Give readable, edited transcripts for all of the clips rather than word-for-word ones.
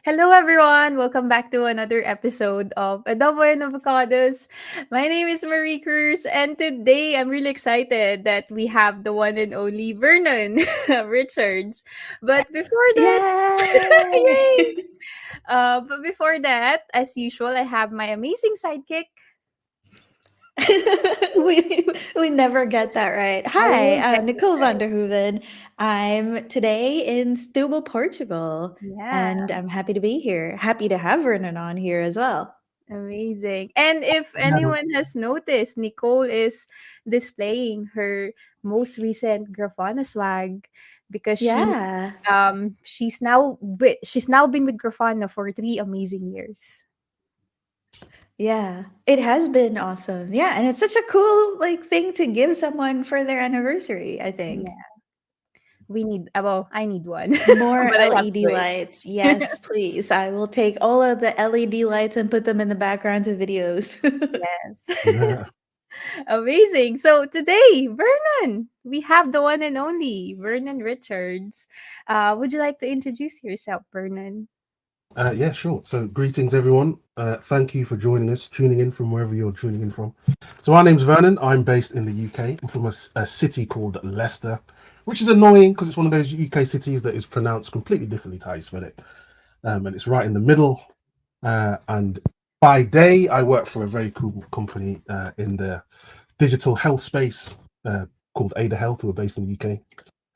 Hello, everyone. Welcome back to another episode of Adobo and Avocados. My name is Marie Cruz, and today I'm really excited that we have the one and only Vernon Richards. But before that, yay! Yay! But before that, as usual, I have my amazing sidekick. we never get that right. I Hi, will get I'm it Nicole van right. der Hoeven. I'm today in Setúbal, Portugal, Yeah. and I'm happy to be here. Happy to have Vernon on here as well. Amazing. And if No. anyone has noticed, Nicole is displaying her most recent Grafana swag because Yeah, she's now been with Grafana for 3 amazing years. yeah, it has been awesome. Yeah, and it's such a cool thing to give someone for their anniversary. I think Yeah. I need one. more but I have to LED wait. lights. Yes, please. I will take all of the LED lights and put them in the backgrounds of videos. Yes. Yeah. Amazing. So today, Vernon, we have the one and only Vernon Richards. Would you like to introduce yourself, Vernon? Yeah, sure. So, greetings, everyone. Thank you for joining us, tuning in from wherever you're tuning in from. So, my name's Vernon. I'm based in the UK. I'm from a city called Leicester, which is annoying because it's one of those UK cities that is pronounced completely differently to how you spell it. And it's right in the middle. And by day, I work for a very cool company in the digital health space called Ada Health, who are based in the UK.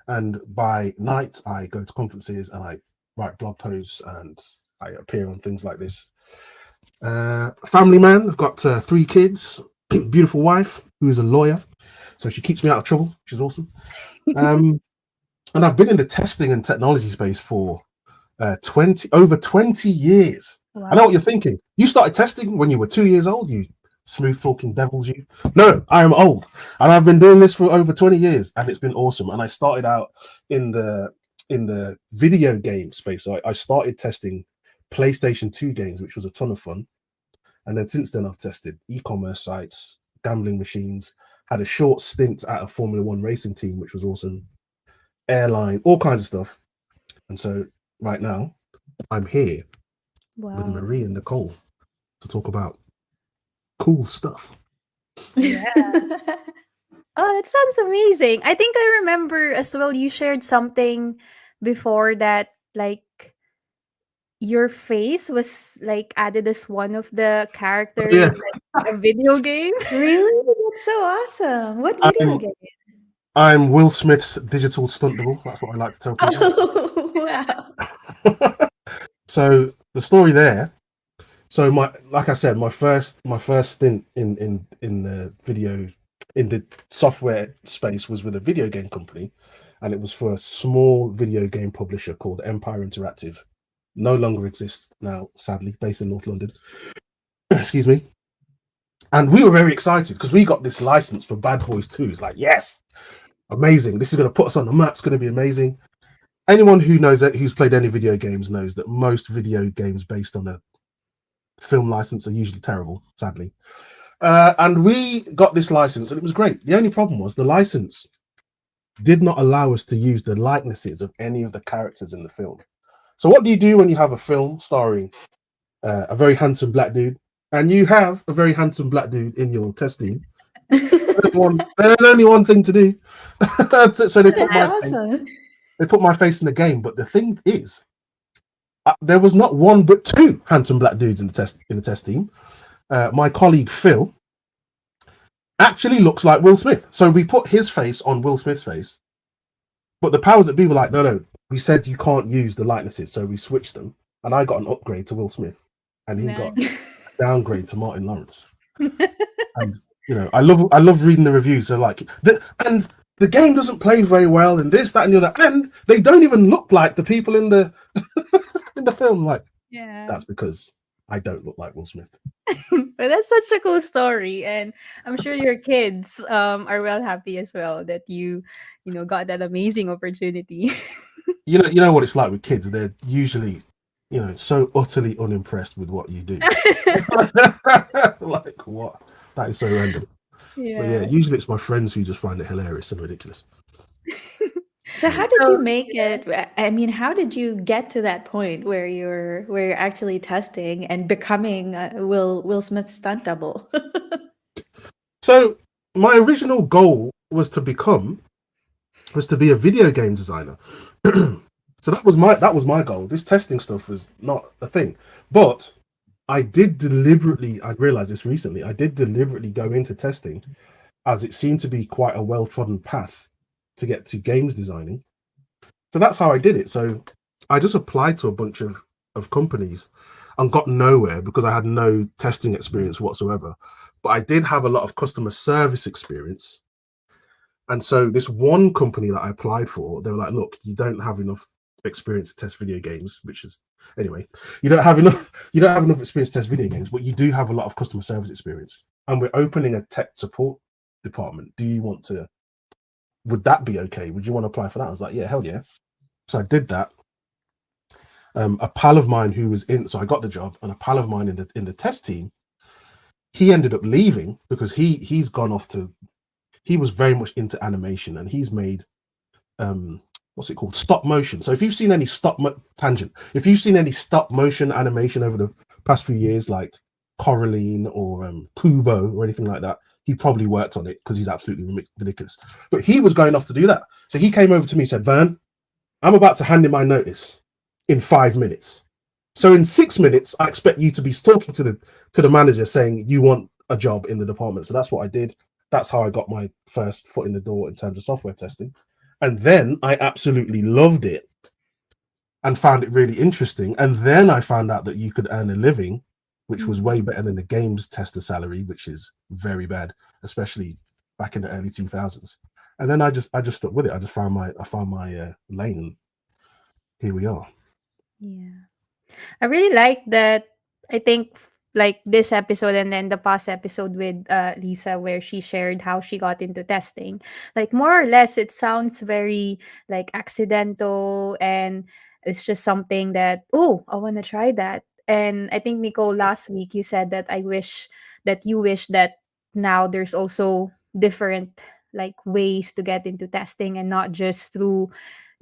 And by night, I go to conferences and I write blog posts and I appear on things like this. Family man, I've got 3 kids, beautiful wife who is a lawyer, so she keeps me out of trouble, which is awesome. And I've been in the testing and technology space for over 20 years. Wow. I know what you're thinking. You started testing when you were 2 years old, you smooth talking devils, you. No, I am old, and I've been doing this for over 20 years, and it's been awesome. And I started out in the video game space. So I started testing PlayStation 2 games, which was a ton of fun. And then since then, I've tested e-commerce sites, gambling machines, had a short stint at a Formula One racing team, which was awesome, airline, all kinds of stuff. And so right now, I'm here with Wow. Marie and Nicole to talk about cool stuff. Yeah. Oh, that sounds amazing. I think I remember as well you shared something before that like your face was like added as one of the character Yeah, in like a video game. Really? That's so awesome. What video I'm game? I'm Will Smith's digital stunt double. That's what I like to tell people. Oh, wow. So the story there. So like I said, my first stint in the video in the software space was with a video game company, and it was for a small video game publisher called Empire Interactive. No longer exists now, sadly, based in North London. Excuse me. And we were very excited because we got this license for Bad Boys 2. It's like, yes, amazing. This is going to put us on the map. It's going to be amazing. Anyone who knows that, who's played any video games, knows that most video games based on a film license are usually terrible, sadly. And we got this license and it was great. The only problem was the license did not allow us to use the likenesses of any of the characters in the film. So what do you do when you have a film starring a very handsome black dude and you have a very handsome black dude in your test team? There's only one thing to do. So they put That's awesome. my face in the game. But the thing is, there was not one but 2 handsome black dudes in the test team. My colleague Phil actually looks like Will Smith, so we put his face on Will Smith's face. But the powers that be were like, no, we said you can't use the likenesses, so we switched them, and I got an upgrade to Will Smith, and he got a downgrade to Martin Lawrence. And I love reading the reviews. So like the game doesn't play very well, and this, that, and the other, and they don't even look like the people in the in the film. Like, Yeah. that's because I don't look like Will Smith. But that's such a cool story, and I'm sure your kids are well happy as well that you got that amazing opportunity. You know what it's like with kids. They're usually, so utterly unimpressed with what you do. Like, what? That is so random. But yeah, Yeah. usually it's my friends who just find it hilarious and ridiculous. So how Mm. did you So make it? I mean, how did you get to that point where you're actually testing and becoming Will Smith's stunt double? So my original goal was to be a video game designer. So that was my goal. This testing stuff was not a thing. But I realized this recently, I did deliberately go into testing as it seemed to be quite a well trodden path to get to games designing. So that's how I did it. So I just applied to a bunch of companies and got nowhere because I had no testing experience whatsoever. But I did have a lot of customer service experience. And so this one company that I applied for, they were like, look, you don't have enough experience to test video games, which is anyway, you don't have enough experience to test video games, but you do have a lot of customer service experience. And we're opening a tech support department. Do you want to, would that be okay? Would you want to apply for that? I was like, yeah, hell yeah. So I did that. A pal of mine who was in, so I got the job, and a pal of mine in the test team, he ended up leaving because he's gone off to, he was very much into animation, and he's made what's it called, stop motion. So if you've seen any if you've seen any stop motion animation over the past few years, like Coraline or Kubo or anything like that, he probably worked on it because he's absolutely ridiculous. But he was going off to do that, so he came over to me and said, Vern, I'm about to hand in my notice in 5 minutes. So in 6 minutes, I expect you to be talking to the manager saying you want a job in the department. So that's what I did. That's how I got my first foot in the door in terms of software testing. And then I absolutely loved it and found it really interesting. And then I found out that you could earn a living, which was way better than the games tester salary, which is very bad, especially back in the early 2000s. And then I just stuck with it. I found my lane, and here we are. yeah. I really like that. I think like this episode and then the past episode with Lisa where she shared how she got into testing. Like more or less it sounds very like accidental, and it's just something that, oh, I want to try that. And I think Nicole, last week you said that you wish that now there's also different like ways to get into testing and not just through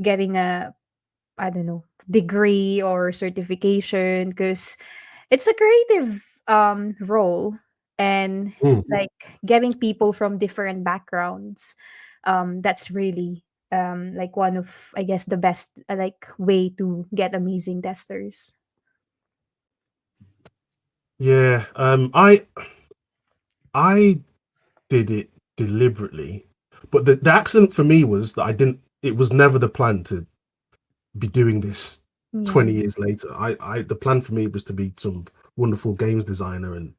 getting a, I don't know, degree or certification, because it's a creative role, and Mm. like getting people from different backgrounds, that's really like one of, I guess, the best like way to get amazing testers. Yeah, I did it deliberately, but the accident for me was that I didn't. It was never the plan to be doing this Yeah. 20 years later. The plan for me was to be some wonderful games designer and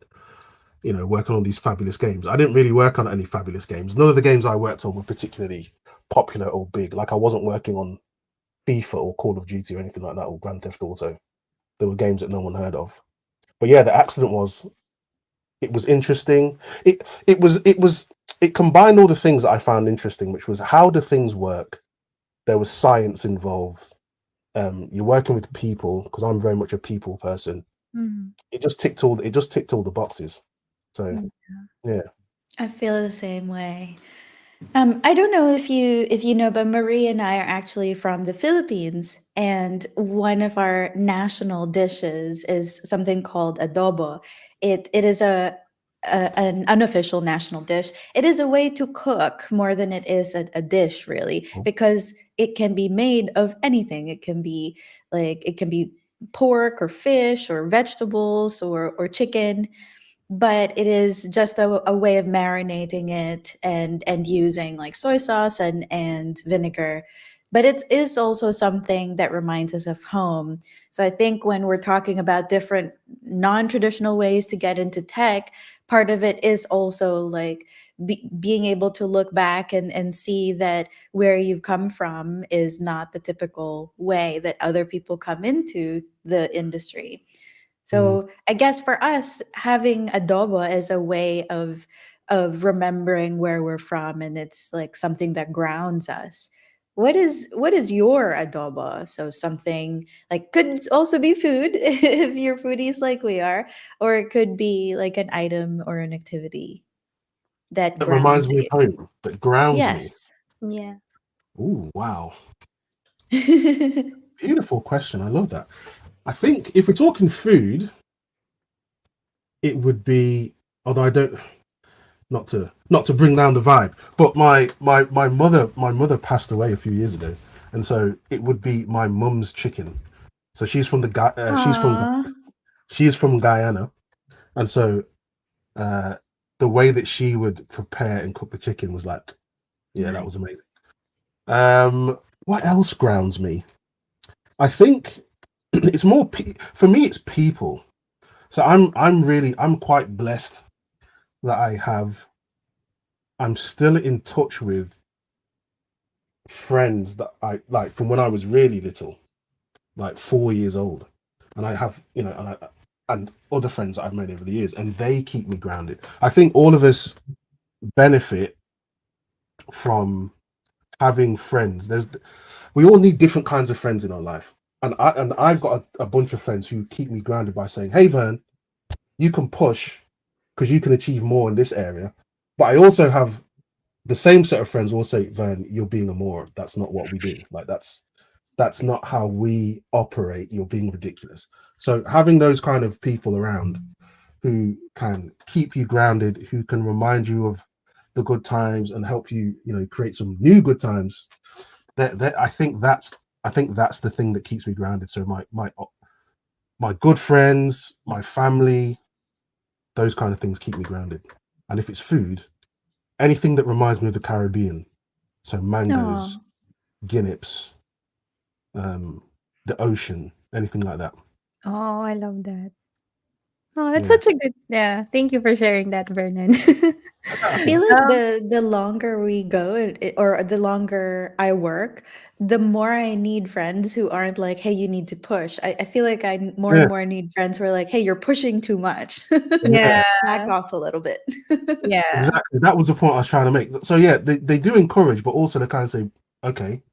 work on all these fabulous games. I didn't really work on any fabulous games. None of the games I worked on were particularly popular or big. Like I wasn't working on FIFA or Call of Duty or anything like that, or Grand Theft Auto. There were games that no one heard of. But yeah, the accident was, it was interesting. It combined all the things that I found interesting, which was how do things work. There was science involved. You're working with people because I'm very much a people person. Mhm. It just ticked all the boxes. So Mm. yeah. I feel the same way. I don't know if you know, but Marie and I are actually from the Philippines, and one of our national dishes is something called adobo. It is an unofficial national dish. It is a way to cook more than it is a dish, really, because it can be made of anything. It can be pork or fish or vegetables or chicken, but it is just a way of marinating it and using like soy sauce and vinegar. But it is also something that reminds us of home. So I think when we're talking about different non-traditional ways to get into tech, part of it is also like being able to look back and see that where you've come from is not the typical way that other people come into the industry. Mm. So I guess for us, having adobo is a way of remembering where we're from, and it's like something that grounds us. What is your adobo? So something like could also be food if you're foodies like we are, or it could be like an item or an activity that That reminds grounds me of you. home. That grounds me. Yes. Yeah. Ooh, wow. Beautiful question. I love that. I think if we're talking food, it would be, although I don't, not to bring down the vibe, but my mother passed away a few years ago, and so it would be my mum's chicken. So Aw. she's from Guyana, and so uh, the way that she would prepare and cook the chicken was like, yeah, that was Nice. amazing. What else grounds me? I think it's more for me. It's people. So I'm quite blessed that I'm still in touch with friends that I like from when I was really little, like 4 years old, and I have and other friends that I've made over the years, and they keep me grounded. I think all of us benefit from having friends. We all need different kinds of friends in our life, and I've got a bunch of friends who keep me grounded by saying, "Hey, Vern, you can push because you can achieve more in this area." But I also have the same set of friends who will say, "Vern, you're being a moron. That's not what we do. Like that's not how we operate. You're being ridiculous." So having those kind of people around who can keep you grounded, who can remind you of the good times and help you, create some new good times. That I think that's the thing that keeps me grounded. So my good friends, my family, those kind of things keep me grounded. And if it's food, anything that reminds me of the Caribbean, so Aw. mangoes, guineps, the ocean, anything like that. Oh, I love that. Oh, that's Yeah. such a good, yeah. Thank you for sharing that, Vernon. I Okay. feel like Um, the longer we go, or the longer I work, the more I need friends who aren't like, "Hey, you need to push." I feel like I more and Yeah. more need friends who are like, "Hey, you're pushing too much. Yeah. yeah, Back off a little bit." yeah. Exactly. That was the point I was trying to make. So yeah, they do encourage, but also they kind of say, okay,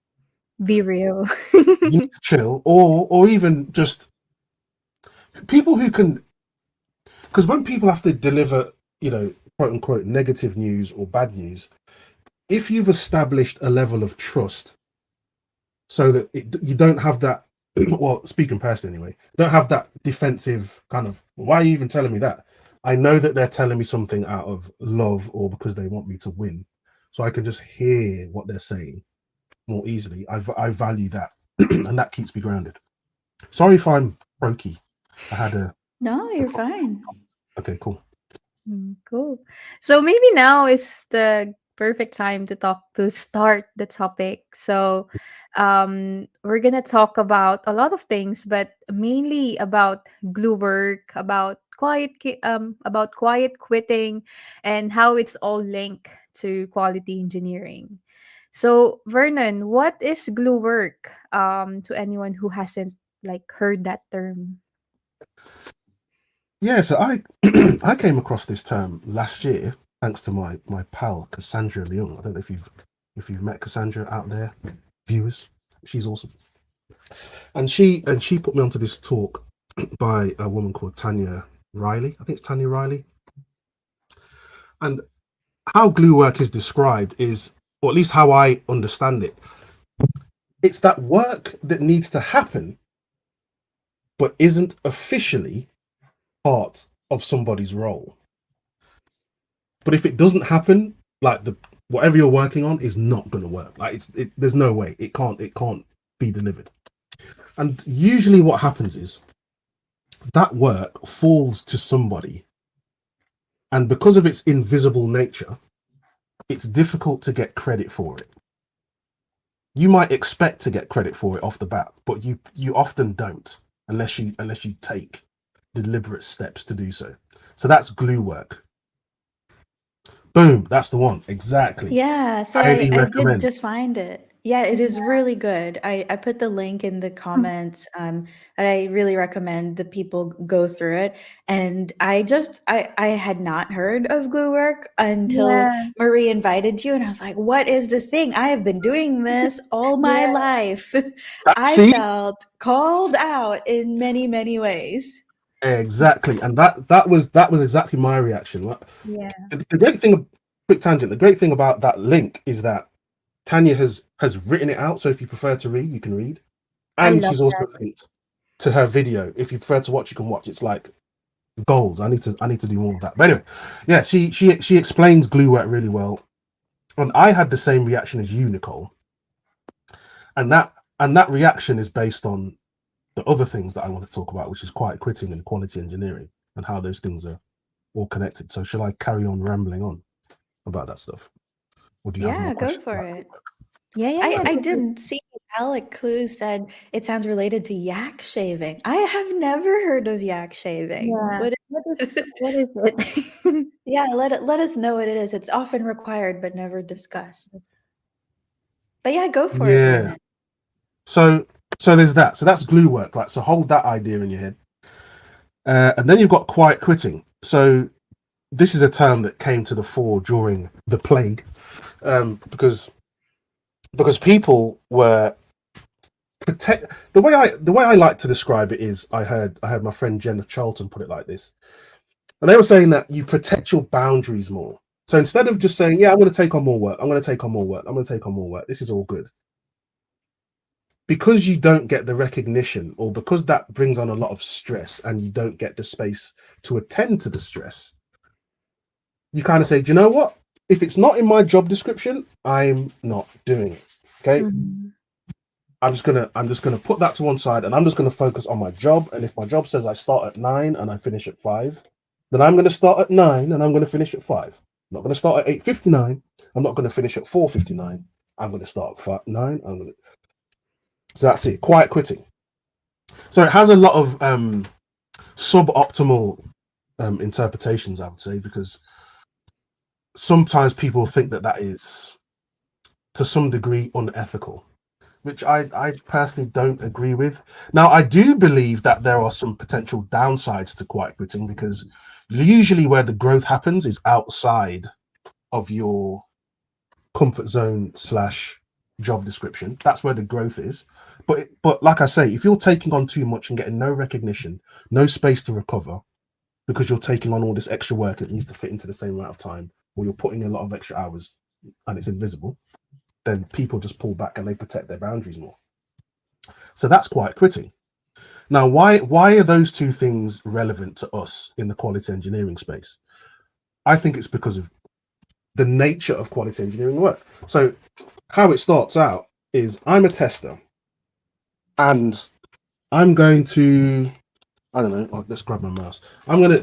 Be real. you need to chill, or even just people who can, because when people have to deliver, quote unquote, negative news or bad news, if you've established a level of trust so that you don't have that, well, speaking personally anyway, don't have that defensive kind of, why are you even telling me that? I know that they're telling me something out of love or because they want me to win. So I can just hear what they're saying more easily. I value that, and that keeps me grounded. Sorry if I'm croaky. I had No, a you're fine. okay, cool. Cool. So maybe now is the perfect time to start the topic. So we're gonna talk about a lot of things, but mainly about glue work, about quiet quitting, and how it's all linked to quality engineering. So Vernon, what is glue work? To anyone who hasn't like heard that term. Yeah, so I I came across this term last year thanks to my pal Cassandra Leung. I don't know if you've met Cassandra out there, viewers. She's awesome, and she put me onto this talk by a woman called Tanya Riley. I think it's Tanya Riley. And how glue work is described is, or at least how I understand it, it's that work that needs to happen but isn't officially part of somebody's role. But if it doesn't happen, like the whatever you're working on is not going to work. Like there's no way it can't be delivered. And usually, what happens is that work falls to somebody, and because of its invisible nature, it's difficult to get credit for it. You might expect to get credit for it off the bat, but you often don't unless you take deliberate steps to do so. So that's glue work. Boom, that's the one. Exactly. Yeah, so Highly I did recommend. just find it. Yeah, it is really good. I put the link in the comments, and I really recommend that people go through it. And I had not heard of glue work until Yeah, Marie invited you, and I was like, "What is this thing? I have been doing this all my yeah, life." I See, felt called out in many, many ways. exactly, and that was exactly my reaction. yeah. The great thing, quick tangent. The great thing about that link is that Tanya has has written it out. So if you prefer to read, you can read. I And love she's also linked to her video. If you prefer to watch, you can watch. It's like gold. I need to do more of that. But anyway, yeah, she explains glue work really well. And I had the same reaction as you, Nicole. And that reaction is based on the other things that I want to talk about, which is quiet quitting and quality engineering and how those things are all connected. So shall I carry on rambling on about that stuff? Or do you have more Yeah, go questions for about it. Yeah, yeah, yeah. I did see Alec Clue said it sounds related to yak shaving. I have never heard of yak shaving. Yeah. What What is it? yeah, let us know what it is. It's often required but never discussed. But yeah, go for it, Yeah. Vernon. So there's that. So that's glue work. Like, so hold that idea in your head. And then you've got quiet quitting. So this is a term that came to the fore during the plague, because people were protect. The way I like to describe it is, I heard my friend Jenna Charlton put it like this, and they were saying that you protect your boundaries more. So instead of just saying, yeah, I'm going to take on more work, I'm going to take on more work, I'm going to take on more work, this is all good, because you don't get the recognition, or because that brings on a lot of stress and you don't get the space to attend to the stress, you kind of say, do you know what? If it's not in my job description, I'm not doing it. Okay. Mhm. I'm just gonna put that to one side, and I'm just gonna focus on my job. And if my job says I start at 9 and I finish at 5, then I'm gonna start at 9 and I'm gonna finish at 5. I'm not gonna start at 8:59. I'm not gonna finish at 4:59. I'm gonna start at 9. So that's it. Quiet quitting. So it has a lot of suboptimal interpretations, I would say, because sometimes people think that is to some degree unethical, which I personally don't agree with. Now, I do believe that there are some potential downsides to quiet quitting, because usually where the growth happens is outside of your comfort zone / job description. That's where the growth is. But like I say, if you're taking on too much and getting no recognition, no space to recover, because you're taking on all this extra work that needs to fit into the same amount of time, or you're putting in a lot of extra hours and it's invisible, then people just pull back and they protect their boundaries more. So that's quiet quitting. Now, why are those two things relevant to us in the quality engineering space? I think it's because of the nature of quality engineering work. So how it starts out is, I'm a tester and I'm going to, I don't know, let's grab my mouse.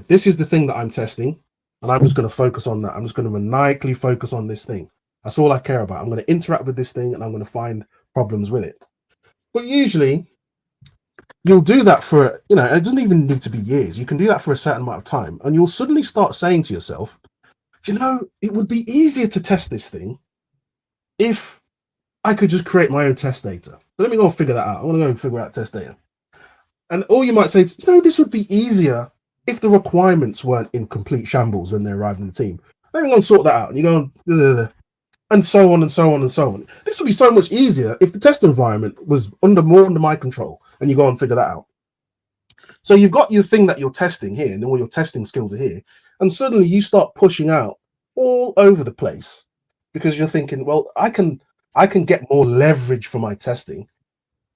This is the thing that I'm testing, and I'm just going to focus on that. I'm just going to maniacally focus on this thing. That's all I care about. I'm going to interact with this thing and I'm going to find problems with it. But usually you'll do that for, it doesn't even need to be years. You can do that for a certain amount of time, and you'll suddenly start saying to yourself, do you know, it would be easier to test this thing if I could just create my own test data. So let me go and figure that out. I want to go and figure out test data. And all you might say is, this would be easier if the requirements weren't in complete shambles when they arrive in the team. Let me go and sort that out. And you go, and so on and so on and so on. This would be so much easier if the test environment was more under my control, and you go and figure that out. So you've got your thing that you're testing here, and all your testing skills are here, and suddenly you start pushing out all over the place, because you're thinking, well, I can get more leverage for my testing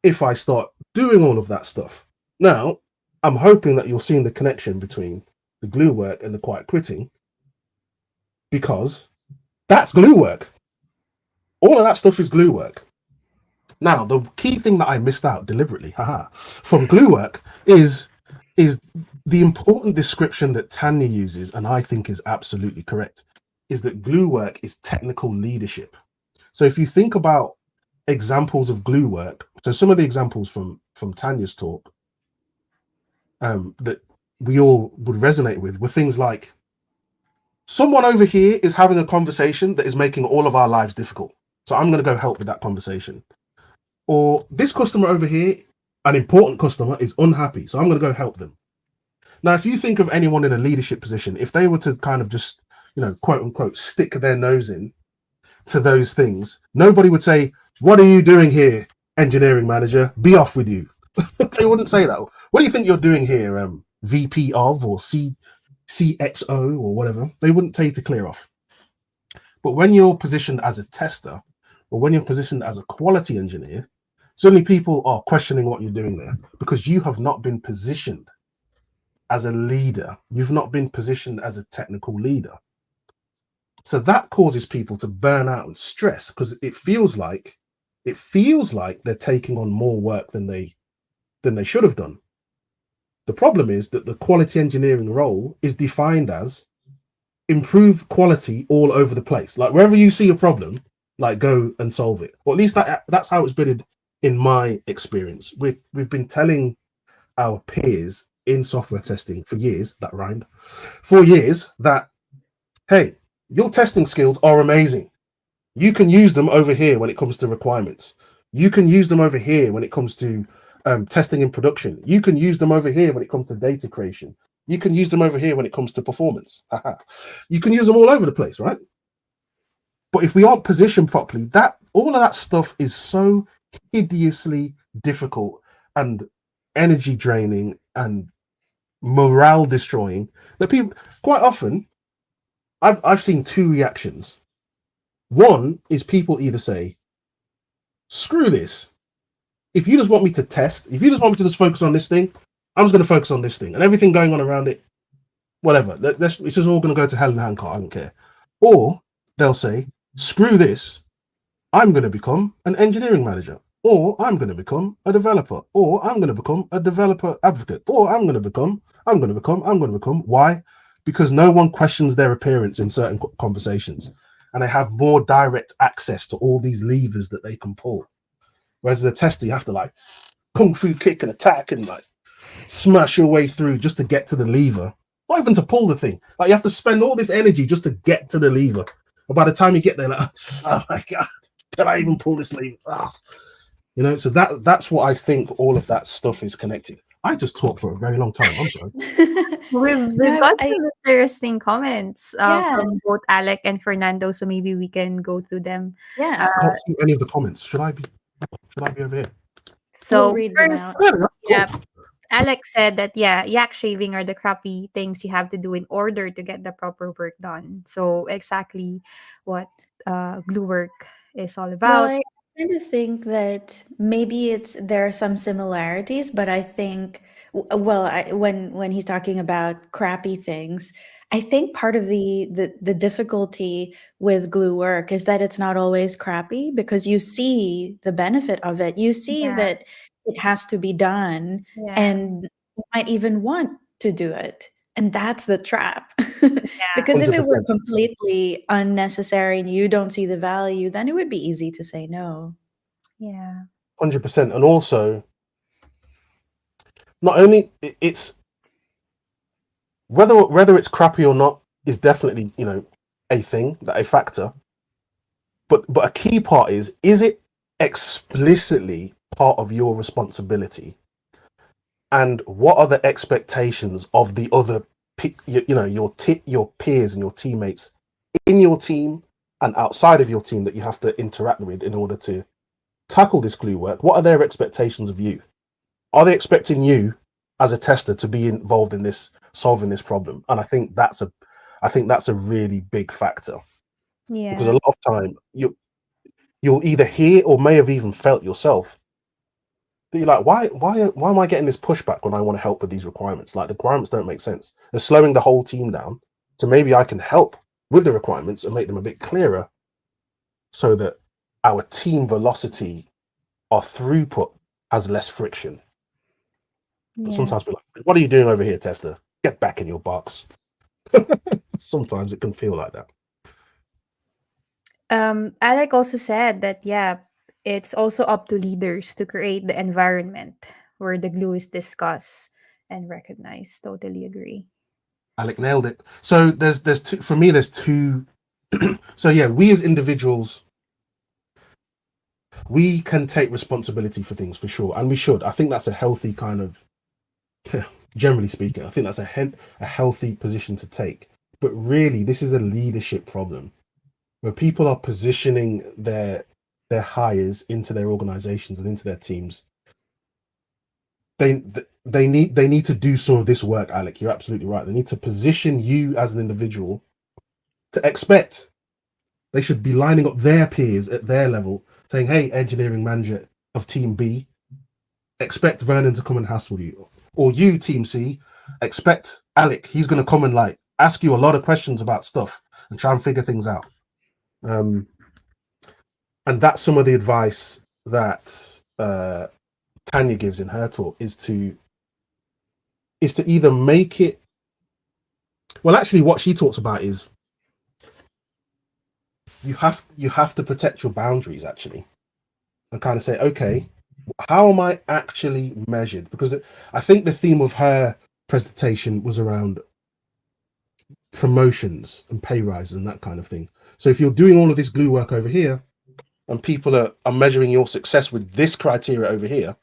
if I start doing all of that stuff. Now, I'm hoping that you're seeing the connection between the glue work and the quiet quitting, because that's glue work. All of that stuff is glue work. Now, the key thing that I missed out deliberately, from glue work is the important description that Tanya uses, and I think is absolutely correct, is that glue work is technical leadership. So if you think about examples of glue work, so some of the examples from Tanya's talk that we all would resonate with were things like, someone over here is having a conversation that is making all of our lives difficult, so I'm going to go help with that conversation. Or this customer over here, an important customer, is unhappy, so I'm going to go help them. Now, if you think of anyone in a leadership position, if they were to kind of just, quote unquote, stick their nose in to those things, nobody would say, what are you doing here, engineering manager? Be off with you. They wouldn't say that. What do you think you're doing here, VP of, or CXO or whatever? They wouldn't tell you to clear off. But when you're positioned as a tester, Or when you're positioned as a quality engineer, suddenly people are questioning what you're doing there because you have not been positioned as a leader. You've not been positioned as a technical leader. So that causes people to burn out and stress because it feels like they're taking on more work than they should have done. The problem is that the quality engineering role is defined as improve quality all over the place. Like wherever you see a problem, like go and solve it. Or at least that's how it's been in my experience. We've been telling our peers in software testing for years, that rhymed, 4 years, that, hey, your testing skills are amazing. You can use them over here when it comes to requirements. You can use them over here when it comes to testing in production. You can use them over here when it comes to data creation. You can use them over here when it comes to performance. You can use them all over the place, right? But if we aren't positioned properly, that all of that stuff is so hideously difficult and energy draining and morale destroying that people quite often I've seen 2 reactions. One is people either say, screw this. If you just want me to test, if you just want me to just focus on this thing, I'm just going to focus on this thing and everything going on around it, whatever. It's just all going to go to hell in a handcart. I don't care. Or they'll say, screw this. I'm going to become an engineering manager, or I'm going to become a developer, or I'm going to become a developer advocate, or I'm going to become. Why? Because no one questions their appearance in certain conversations, and they have more direct access to all these levers that they can pull. Whereas as a tester, you have to like kung fu kick and attack and like smash your way through just to get to the lever, not even to pull the thing. Like you have to spend all this energy just to get to the lever. And by the time you get there, like, oh my god, can I even pull this lever? Oh. You know, so that's what I think all of that stuff is connected. I just talked for a very long time. I'm sorry. We've got some interesting comments Yeah. from both Alec and Fernando, so maybe we can go through them. Yeah. I can't see any of the comments. Should I be over here? So We'll read them first, out. yeah, Alex said that yak shaving are the crappy things you have to do in order to get the proper work done. So exactly what glue work is all Well, about. I kind of think that maybe there are some similarities, but I think when he's talking about crappy things, I think part of the difficulty with glue work is that it's not always crappy because you see the benefit of it. You see Yeah, that it has to be done, yeah, and you might even want to do it. And that's the trap. yeah, Because if it were 100%. completely unnecessary and you don't see the value, then it would be easy to say no. yeah, 100%. And also, not only it's whether it's crappy or not is definitely, you know, a thing, that a factor. But a key part is it explicitly part of your responsibility? And what are the expectations of the other, you know, your peers and your teammates in your team and outside of your team that you have to interact with in order to tackle this glue work? What are their expectations of you? Are they expecting you as a tester to be involved in this, solving this problem? And I think that's a really big factor, because a yeah, lot of time you'll either hear or may have even felt yourself that you're like, why am I getting this pushback when I want to help with these requirements? Like the requirements don't make sense. They're slowing the whole team down. So maybe I can help with the requirements and make them a bit clearer so that our team velocity, our throughput has less friction. But yeah. sometimes we're like, what are you doing over here, tester? Get back in your box. Sometimes it can feel like that. Alec also said that it's also up to leaders to create the environment where the glue is discussed and recognized. Totally agree. Alec nailed it. So there's two, for me, there's two. So yeah, we as individuals, we can take responsibility for things for sure, and we should. I think that's a healthy kind of, generally speaking, I think that's a healthy position to take. But really, this is a leadership problem where people are positioning their hires into their organizations and into their teams. They need to do some of this work, Alec. You're absolutely right. They need to position you as an individual to expect They should be lining up their peers at their level, saying, "Hey, engineering manager of Team B, expect Vernon to come and hassle you, or you, Team C, expect Alec. He's going to come and like ask you a lot of questions about stuff and try and figure things out." And that's some of the advice that Tanya gives in her talk, is to either make it. Well, actually, what she talks about is you have to protect your boundaries, actually, and kind of say, okay, how am I actually measured? Because I think the theme of her presentation was around promotions and pay rises and that kind of thing. So if you're doing all of this glue work over here and people are measuring your success with this criteria over here,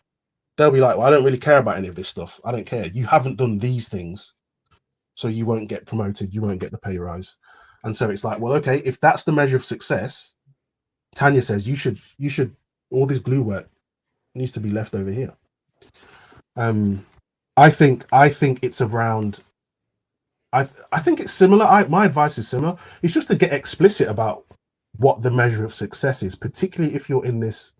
they'll be like, well, I don't really care about any of this stuff. I don't care. You haven't done these things, so you won't get promoted. You won't get the pay rise. And so it's like, well, okay, if that's the measure of success, Tanya says you should all this glue work needs to be left over here. I think it's around. I think it's similar. My advice is similar. It's just to get explicit about what the measure of success is, particularly if you're in this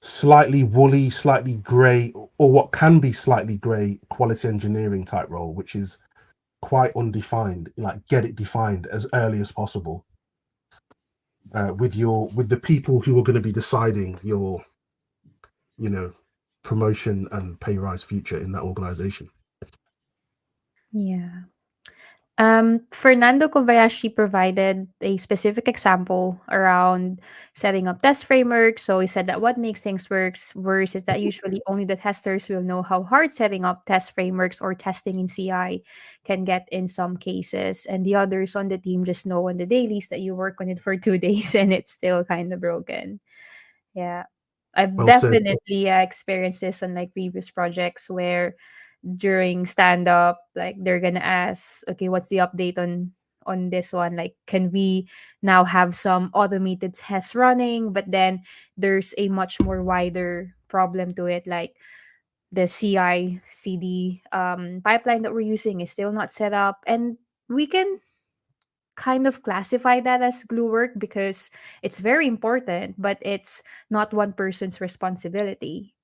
slightly woolly, slightly grey, or what can be slightly grey quality engineering type role, which is quite undefined. Like, get it defined as early as possible with the people who are going to be deciding your, promotion and pay rise future in that organization. Yeah. Fernando Kobayashi provided a specific example around setting up test frameworks. So he said that what makes things worse is that usually only the testers will know how hard setting up test frameworks or testing in CI can get in some cases. And the others on the team just know on the dailies that you work on it for 2 days and it's still kind of broken. Yeah. I've Well said. definitely experienced this on like previous projects where during stand up like they're gonna ask, okay, what's the update on this one, like can we now have some automated tests running, but then there's a much more wider problem to it, like the CI CD pipeline that we're using is still not set up, and we can kind of classify that as glue work because it's very important, but it's not one person's responsibility.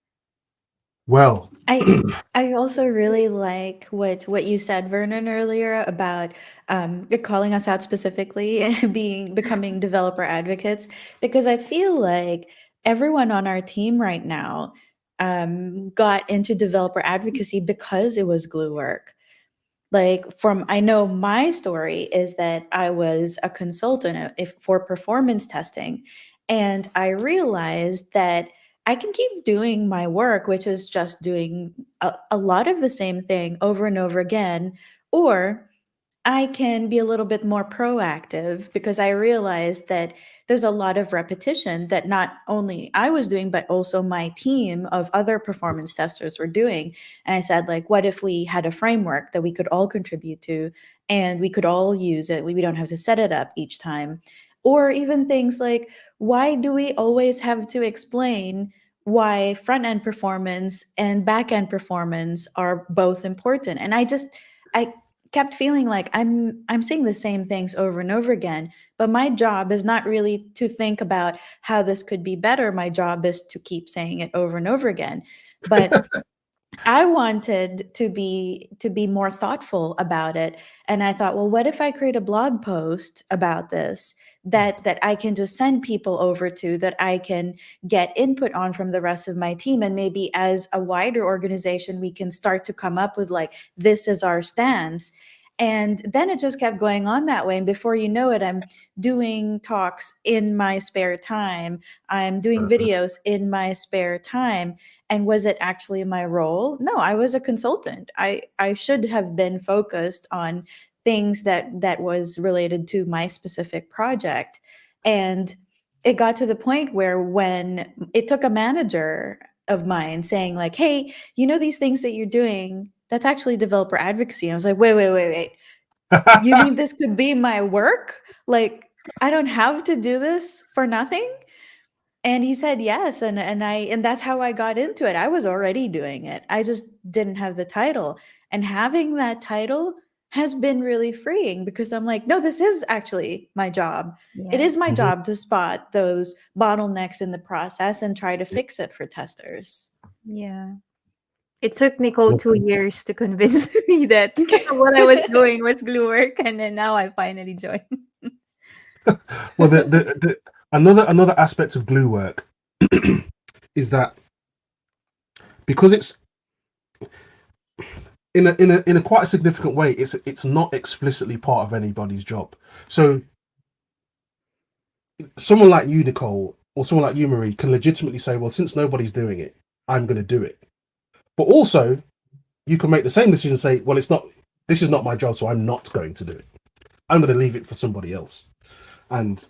Well, I also really like what you said, Vernon, earlier about calling us out specifically and becoming developer advocates, because I feel like everyone on our team right now got into developer advocacy because it was glue work. Like, from I know my story is that I was a consultant for performance testing, and I realized that I can keep doing my work, which is just doing a lot of the same thing over and over again, or I can be a little bit more proactive, because I realized that there's a lot of repetition that not only I was doing, but also my team of other performance testers were doing. And I said, like, what if we had a framework that we could all contribute to and we could all use it? We don't have to set it up each time. Or even things like, why do we always have to explain why front end performance and back end performance are both important? And I kept feeling like I'm saying the same things over and over again, but my job is not really to think about how this could be better. My job is to keep saying it over and over again. But I wanted to be more thoughtful about it, and I thought, well, what if I create a blog post about this that I can just send people over to, that I can get input on from the rest of my team, and maybe as a wider organization we can start to come up with, like, this is our stance. And then it just kept going on that way, and before you know it, I'm doing talks in my spare time, I'm doing videos in my spare time. And was it actually my role? No, I was a consultant. I should have been focused on things that was related to my specific project. And it got to the point where, when it took a manager of mine saying, like, hey, these things that you're doing, that's actually developer advocacy. And I was like, wait. You mean this could be my work? Like, I don't have to do this for nothing? And he said yes, and that's how I got into it. I was already doing it. I just didn't have the title. And having that title has been really freeing, because I'm like, no, this is actually my job. It Yeah. is my Mhm. job to spot those bottlenecks in the process and try to fix it for testers. Yeah. It took Nicole Well, 2 years to convince me that what I was doing was glue work, and then now I finally joined. well, the another aspect of glue work is that because it's in a quite a significant way, it's not explicitly part of anybody's job. So someone like you, Nicole, or someone like you, Marie, can legitimately say, well, since nobody's doing it, I'm going to do it. But also, you can make the same decision and say, well, it's not, this is not my job, so I'm not going to do it. I'm going to leave it for somebody else. And,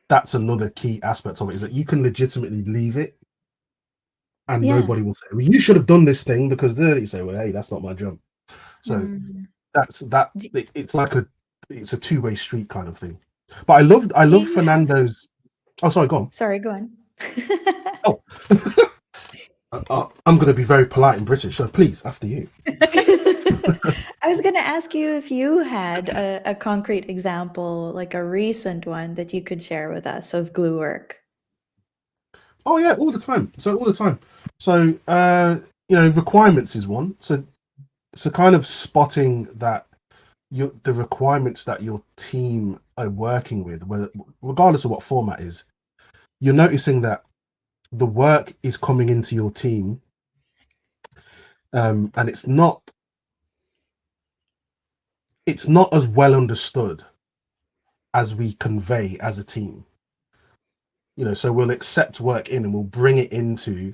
that's another key aspect of it, is that you can legitimately leave it and Yeah. nobody will say, well, you should have done this thing, because then you say, well, hey, that's not my job. So Mm. D- it's like it's a two-way street kind of thing. But I love Do you have, Fernando's. Oh, sorry, go on. sorry, go on. Oh, I'm going to be very polite and British, so please, after you. I was going to ask you if you had a concrete example, like a recent one that you could share with us of glue work. Oh yeah, all the time. So all the time. So requirements is one. So kind of spotting that the requirements that your team are working with, whether regardless of what format is, you're noticing that the work is coming into your team, and it's not as well understood as we convey as a team. So we'll accept work in and we'll bring it into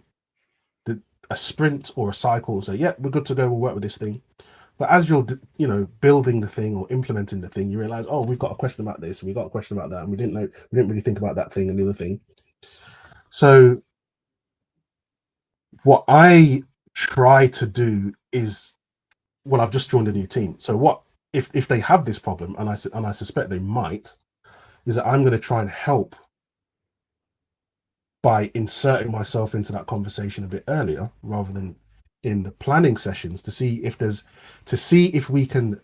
a sprint or a cycle. Say, yeah, we're good to go. We'll work with this thing. But as you're, building the thing or implementing the thing, you realize, oh, we've got a question about this, we've got a question about that, and we didn't really think about that thing and the other thing. So what I try to do is, well, I've just joined a new team. So what if they have this problem, and I suspect they might, is that I'm going to try and help by inserting myself into that conversation a bit earlier rather than in the planning sessions, to see if we can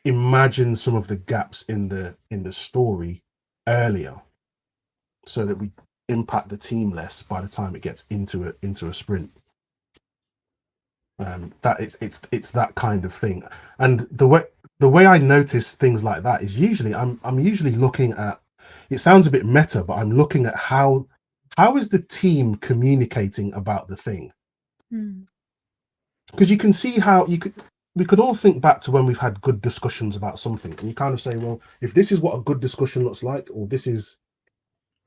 imagine some of the gaps in the story earlier, so that we impact the team less by the time it gets into a sprint. That it's that kind of thing. And the way I notice things like that is usually I'm usually looking at, it sounds a bit meta, but I'm looking at how is the team communicating about the thing. Mm. Because you can see how we could all think back to when we've had good discussions about something, and you kind of say, well, if this is what a good discussion looks like, or this is,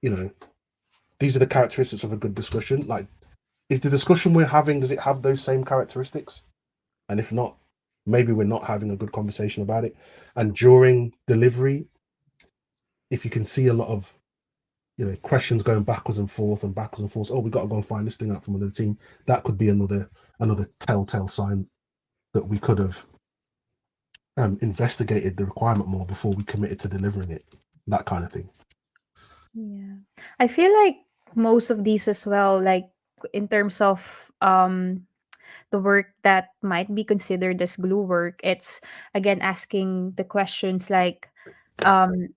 these are the characteristics of a good discussion, like, is the discussion we're having, does it have those same characteristics? And if not, maybe we're not having a good conversation about it. And during delivery, if you can see a lot of questions going backwards and forth and backwards and forth, oh, we got to go and find this thing out from another team, that could be another telltale sign that we could have investigated the requirement more before we committed to delivering it, that kind of thing. Yeah. I feel like most of these as well, like in terms of the work that might be considered as glue work, it's again asking the questions um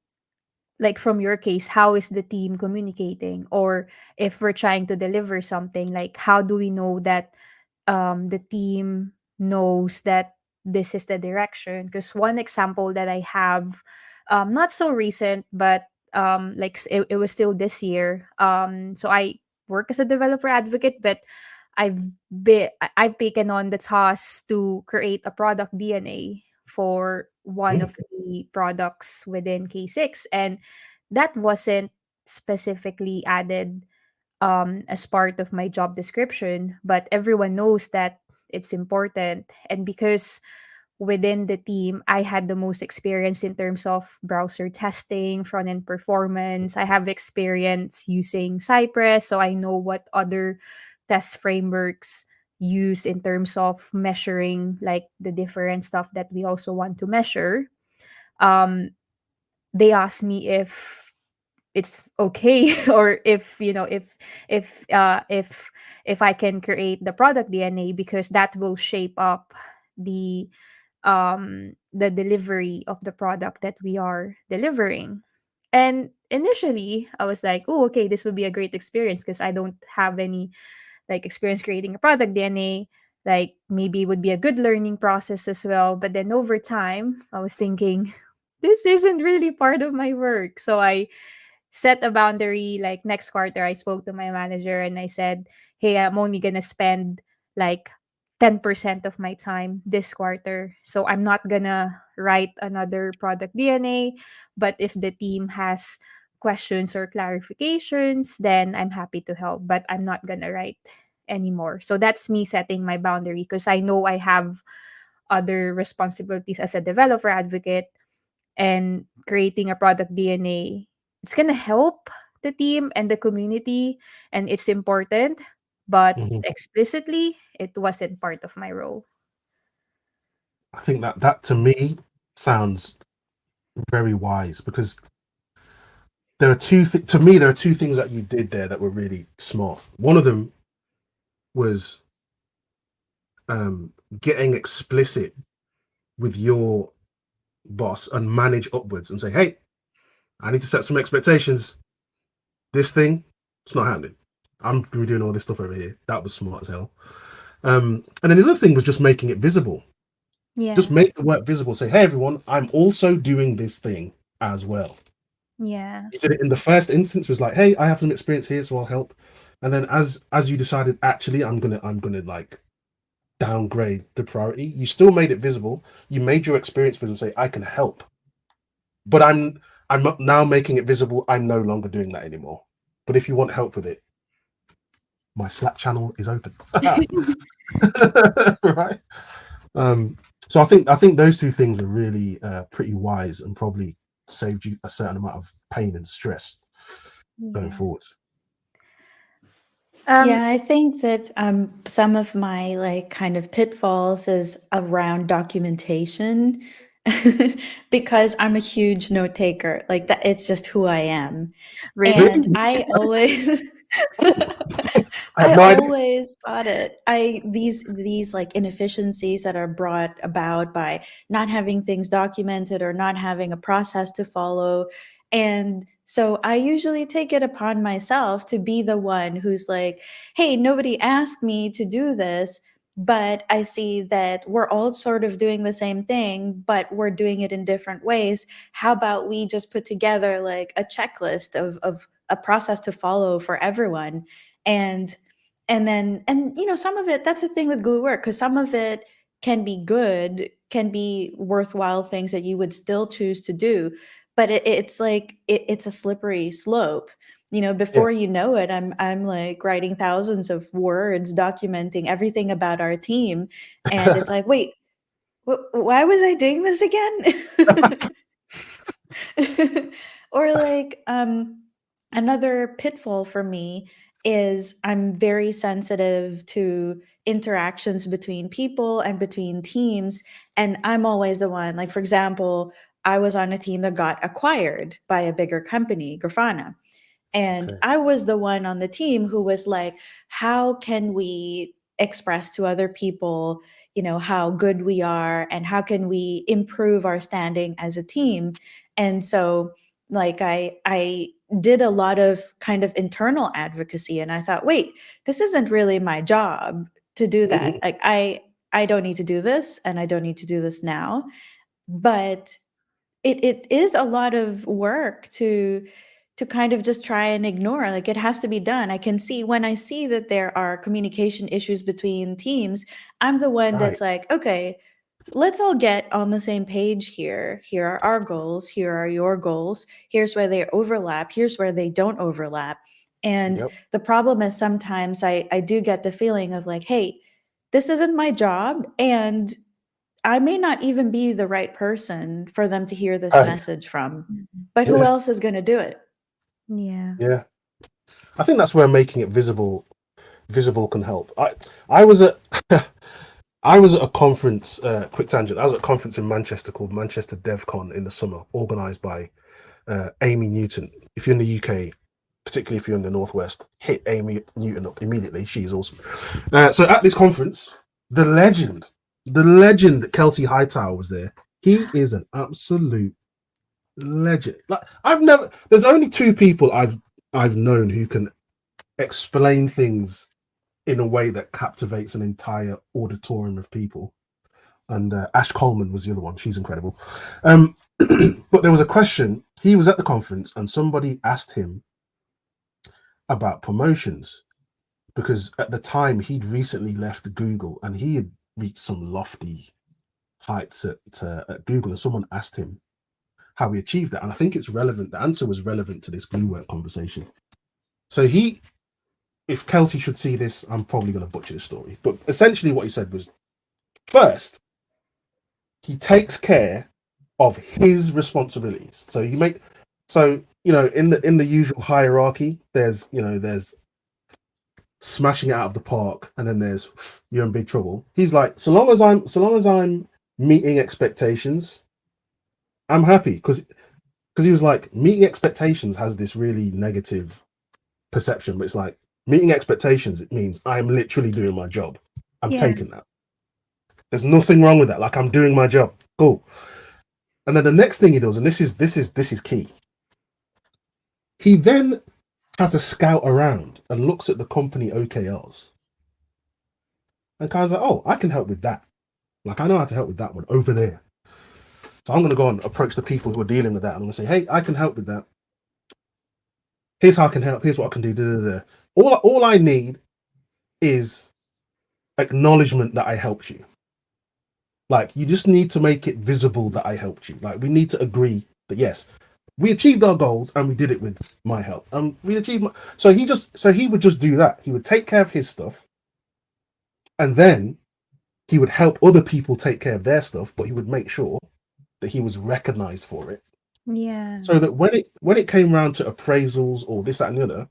like from your case, how is the team communicating? Or if we're trying to deliver something, like how do we know that the team knows that this is the direction? Because one example that I have, not so recent, but it was still this year. So I work as a developer advocate, but I've taken on the task to create a product DNA for one Mm. of the products within K6, and that wasn't specifically added as part of my job description, but everyone knows that it's important. And because within the team, I had the most experience in terms of browser testing, front end performance. I have experience using Cypress, so I know what other test frameworks use in terms of measuring like the different stuff that we also want to measure. Um, they asked me if it's okay or if if uh if if I can create the product DNA, because that will shape up the the delivery of the product that we are delivering. And initially, I was like, oh, okay, this would be a great experience because I don't have any like experience creating a product DNA. Like maybe it would be a good learning process as well. But then over time, I was thinking, this isn't really part of my work. So I set a boundary. Like next quarter, I spoke to my manager and I said, hey, I'm only gonna spend like 10% of my time this quarter. So I'm not gonna write another product DNA. But if the team has questions or clarifications, then I'm happy to help. But I'm not gonna write anymore. So that's me setting my boundary because I know I have other responsibilities as a developer advocate, and creating a product DNA. It's gonna help the team and the community, and it's important, but Mhm. explicitly, it wasn't part of my role. I think that to me sounds very wise, because there are to me there are two things that you did there that were really smart. One of them was getting explicit with your boss and manage upwards and say, hey, I need to set some expectations. This thing, it's not happening. I'm doing all this stuff over here. That was smart as hell. And then the other thing was just making it visible. Just Yeah. make the work visible. Say, hey, everyone, I'm also doing this thing as well. Yeah. You did it in the first instance, was like, hey, I have some experience here, so I'll help. And then as you decided, actually, I'm gonna like downgrade the priority. You still made it visible. You made your experience visible. Say, I can help, but I'm not now making it visible. I'm no longer doing that anymore. But if you want help with it, my Slack channel is open. Right. So I think those two things were really pretty wise, and probably saved you a certain amount of pain and stress going Yeah. forward. Um, Yeah, I think that some of my like kind of pitfalls is around documentation because I'm a huge note taker. Like that, it's just who I am. really? And Really? I always I have I no idea. always spot it. I these like inefficiencies that are brought about by not having things documented or not having a process to follow. And so I usually take it upon myself to be the one who's like, "Hey, nobody asked me to do this, but I see that we're all sort of doing the same thing, but we're doing it in different ways. How about we just put together like a checklist of a process to follow for everyone?" And and you know, some of it, that's the thing with glue work, because some of it can be good, can be worthwhile things that you would still choose to do, but it's like it's a slippery slope. You know, Yeah. before you know it, I'm like writing thousands of words documenting everything about our team, and it's like, wait, why was I doing this again? Or like another pitfall for me is I'm very sensitive to interactions between people and between teams, and I'm always the one, like for example, I was on a team that got acquired by a bigger company, Grafana, and Okay. I was the one on the team who was like, how can we express to other people, you know, how good we are and how can we improve our standing as a team? And so like I did a lot of kind of internal advocacy, and I thought, wait, this isn't really my job to do that. Mhm. Like I don't need to do this and I don't need to do this now. But it is a lot of work to kind of just try and ignore. Like it has to be done. I can see when I see that there are communication issues between teams, I'm the one Right. that's like, okay, let's all get on the same page here. Here are our goals, here are your goals, here's where they overlap, here's where they don't overlap. And Yep. the problem is sometimes I do get the feeling of like, hey, this isn't my job, and I may not even be the right person for them to hear this Right. message from, Mhm. but who Yeah. else is going to do it? Yeah. Yeah. I think that's where making it visible can help. I was at I was at a conference. Quick tangent. I was at a conference in Manchester called Manchester DevCon in the summer, organised by Amy Newton. If you're in the UK, particularly if you're in the Northwest, hit Amy Newton up immediately. She's awesome. So at this conference, the legend, The legend Kelsey Hightower was there. He is an absolute legend. Like there's only two people I've known who can explain things in a way that captivates an entire auditorium of people. And Ash Coleman was the other one. She's incredible. But there was a question. He was at the conference and somebody asked him about promotions, because at the time he'd recently left Google and he had reached some lofty heights at Google, and someone asked him how he achieved that. And I think it's relevant. The answer was relevant to this glue work conversation. So if Kelsey should see this, I'm probably going to butcher the story. But essentially what he said was, first, he takes care of his responsibilities. So in the usual hierarchy, there's smashing it out of the park, and then there's you're in big trouble. He's like, so long as I'm meeting expectations, I'm happy, because he was like, meeting expectations has this really negative perception, but it's like, meeting expectations, it means I'm literally doing my job. I'm taking that. There's nothing wrong with that. Like, I'm doing my job. Cool. And then the next thing he does, and this is key. He then has a scout around and looks at the company OKRs and kind of like, oh, I can help with that. Like, I know how to help with that one over there. So I'm going to go and approach the people who are dealing with that. And I'm going to say, hey, I can help with that. Here's how I can help. Here's what I can do. Da, da, da. All I need is acknowledgement that I helped you. Like, you just need to make it visible that I helped you. Like, we need to agree that, yes, we achieved our goals and we did it with my help. And we achieved so he would just do that. He would take care of his stuff, and then he would help other people take care of their stuff, but he would make sure that he was recognized for it. Yeah. So that when it came around to appraisals or this, that, and the other,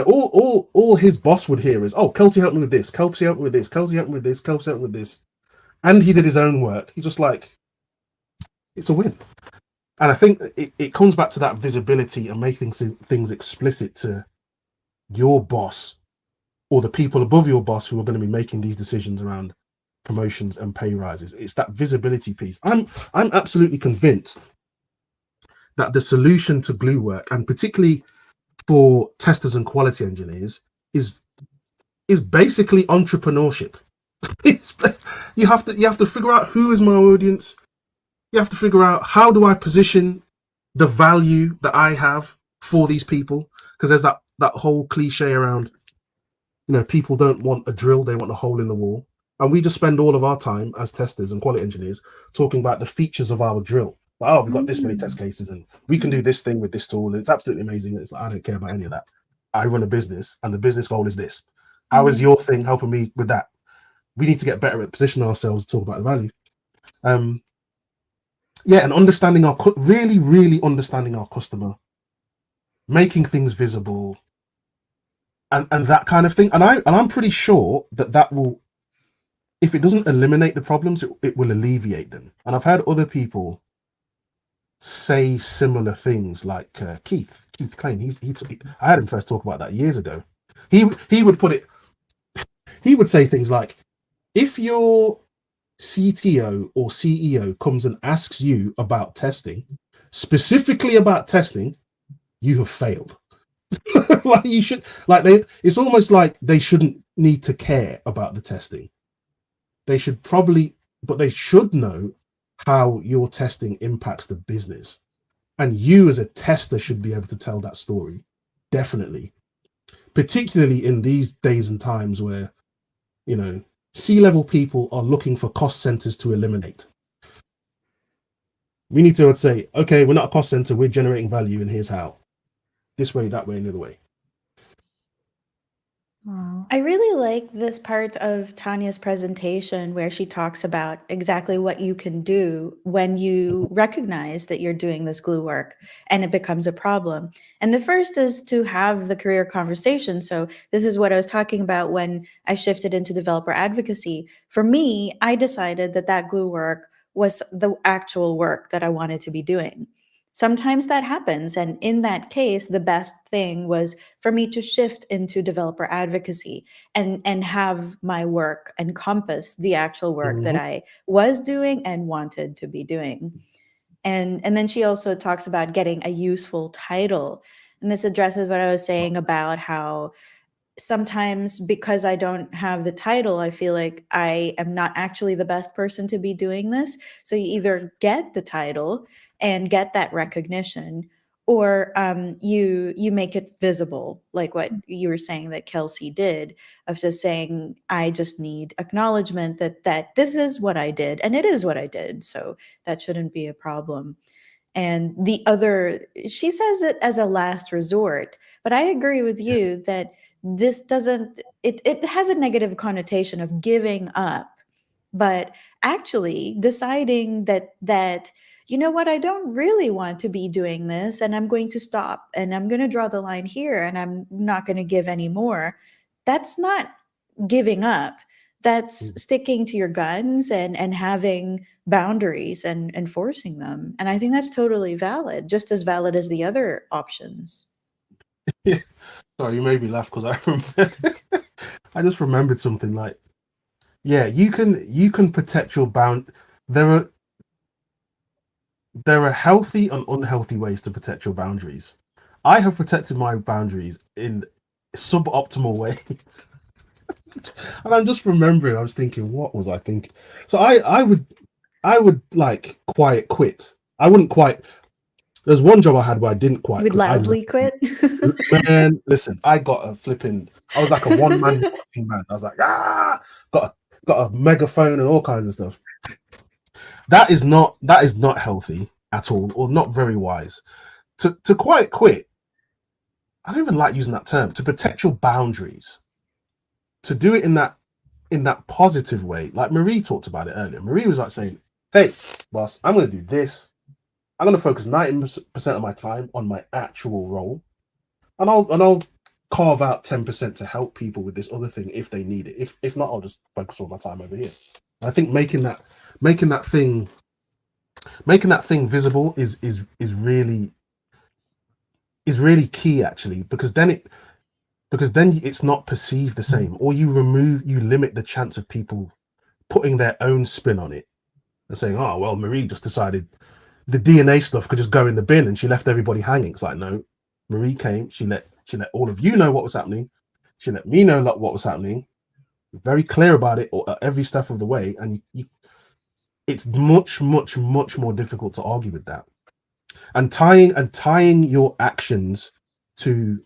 all his boss would hear is, oh, Kelsey helped me with this, Kelsey helped me with this, Kelsey helped me with this, Kelsey helped me with this. And he did his own work. He's just like, it's a win. And I think it comes back to that visibility and making things explicit to your boss or the people above your boss who are going to be making these decisions around promotions and pay rises. It's that visibility piece. I'm absolutely convinced that the solution to glue work, and particularly for testers and quality engineers, is basically entrepreneurship. You have to figure out who is my audience. You have to figure out, how do I position the value that I have for these people? Because there's that whole cliche around, people don't want a drill, they want a hole in the wall. And we just spend all of our time as testers and quality engineers talking about the features of our drill. Like, oh, we've got this many test cases and we can do this thing with this tool. It's absolutely amazing. It's like, I don't care about any of that. I run a business and the business goal is this. How is your thing helping me with that? We need to get better at positioning ourselves to talk about the value. And understanding really understanding our customer, making things visible, and that kind of thing. And I'm pretty sure that will, if it doesn't eliminate the problems, it will alleviate them. And I've had other people say similar things, like Keith Klein. I had him first talk about that years ago. He would say things like, if your CTO or CEO comes and asks you about testing, specifically about testing, you have failed. Like, you should, it's almost like they shouldn't need to care about the testing. They should know how your testing impacts the business. And you as a tester should be able to tell that story. Definitely. Particularly in these days and times where, C-level people are looking for cost centers to eliminate. We need to say, okay, we're not a cost center, we're generating value, and here's how. This way, that way, and the other way. Wow. I really like this part of Tanya's presentation where she talks about exactly what you can do when you recognize that you're doing this glue work and it becomes a problem. And the first is to have the career conversation. So this is what I was talking about when I shifted into developer advocacy. For me, I decided that glue work was the actual work that I wanted to be doing. sometimes that happens. And in that case, the best thing was for me to shift into developer advocacy and have my work encompass the actual work that Mhm. I was doing and wanted to be doing. And then she also talks about getting a useful title. And this addresses what I was saying about how sometimes because I don't have the title, I feel like I am not actually the best person to be doing this. So you either get the title and get that recognition, or you make it visible, like what you were saying that Kelsey did, of just saying, I just need acknowledgement that this is what I did, and it is what I did. So that shouldn't be a problem. And the other, she says it as a last resort, but I agree with you that this doesn't, it has a negative connotation of giving up, but actually deciding that you know what, I don't really want to be doing this, and I'm going to stop, and I'm going to draw the line here, and I'm not going to give any more. That's not giving up. That's sticking to your guns and having boundaries and enforcing them. And I think that's totally valid, just as valid as the other options. Yeah. Sorry, you made me laugh because I just remembered something. Like, yeah, you can protect your bound. There are healthy and unhealthy ways to protect your boundaries. I have protected my boundaries in suboptimal way. And I'm just remembering, I was thinking, what was I thinking? So I would like quiet quit. I wouldn't quite. There's one job I had where I didn't You quite would quit. loudly quit. Man, listen, I got a flipping. I was like a one man marching band. I was like, got a megaphone and all kinds of stuff. That is not healthy at all, or not very wise. To quiet quit. I don't even like using that term. To protect your boundaries, to do it in that positive way, like Marie talked about it earlier. Marie was like saying, "Hey, boss, I'm going to do this. I'm going to focus 90% of my time on my actual role, and I'll carve out 10% to help people with this other thing if they need it. If not, I'll just focus all my time over here." I think making that thing visible is really key, actually, because then it's not perceived the same, or you limit the chance of people putting their own spin on it and saying, "Oh, well, Marie just decided the DNA stuff could just go in the bin and she left everybody hanging." It's like, no, Marie came, she let all of you know what was happening, she let me know what was happening, very clear about it at every step of the way, and it's much more difficult to argue with that. And tying your actions to,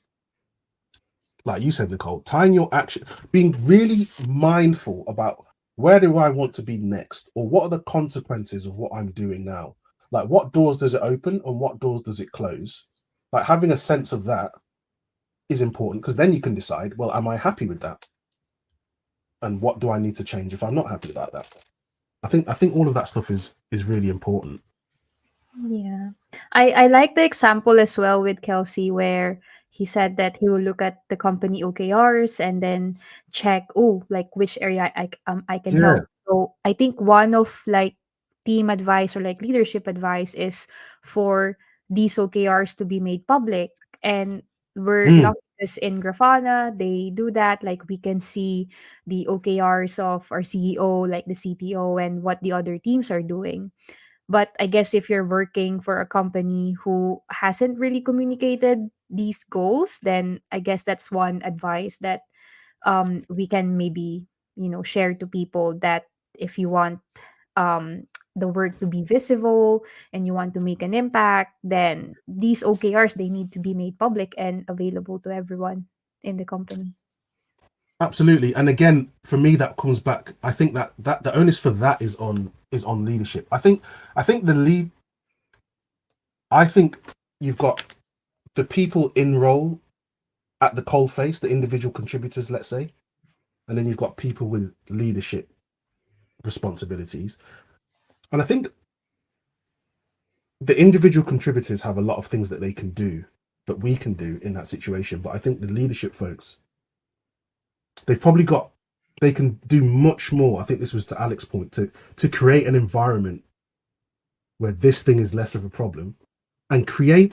like you said, Nicole, tying your action, being really mindful about where do I want to be next, or what are the consequences of what I'm doing now. Like, what doors does it open and what doors does it close? Like, having a sense of that is important, because then you can decide, well, am I happy with that? And what do I need to change if I'm not happy about that? I think all of that stuff is really important. Yeah. I like the example as well with Kelsey, where he said that he will look at the company OKRs and then check, oh, like which area I can Yeah. help. So I think one of like team advice or like leadership advice is for these OKRs to be made public. And we're Mm. lucky because in Grafana they do that. Like we can see the OKRs of our CEO, like the CTO, and what the other teams are doing. But I guess if you're working for a company who hasn't really communicated these goals, then I guess that's one advice that we can maybe, share to people, that if you want the work to be visible and you want to make an impact, then these OKRs, they need to be made public and available to everyone in the company. Absolutely. And again, for me, that comes back. I think that the onus for that is on leadership. I think the lead. I think you've got the people in role at the coalface, the individual contributors, let's say, and then you've got people with leadership responsibilities. And I think the individual contributors have a lot of things that they can do, that we can do in that situation. But I think the leadership folks, they've probably got, they can do much more. I think this was to Alex's point, to create an environment where this thing is less of a problem, and creating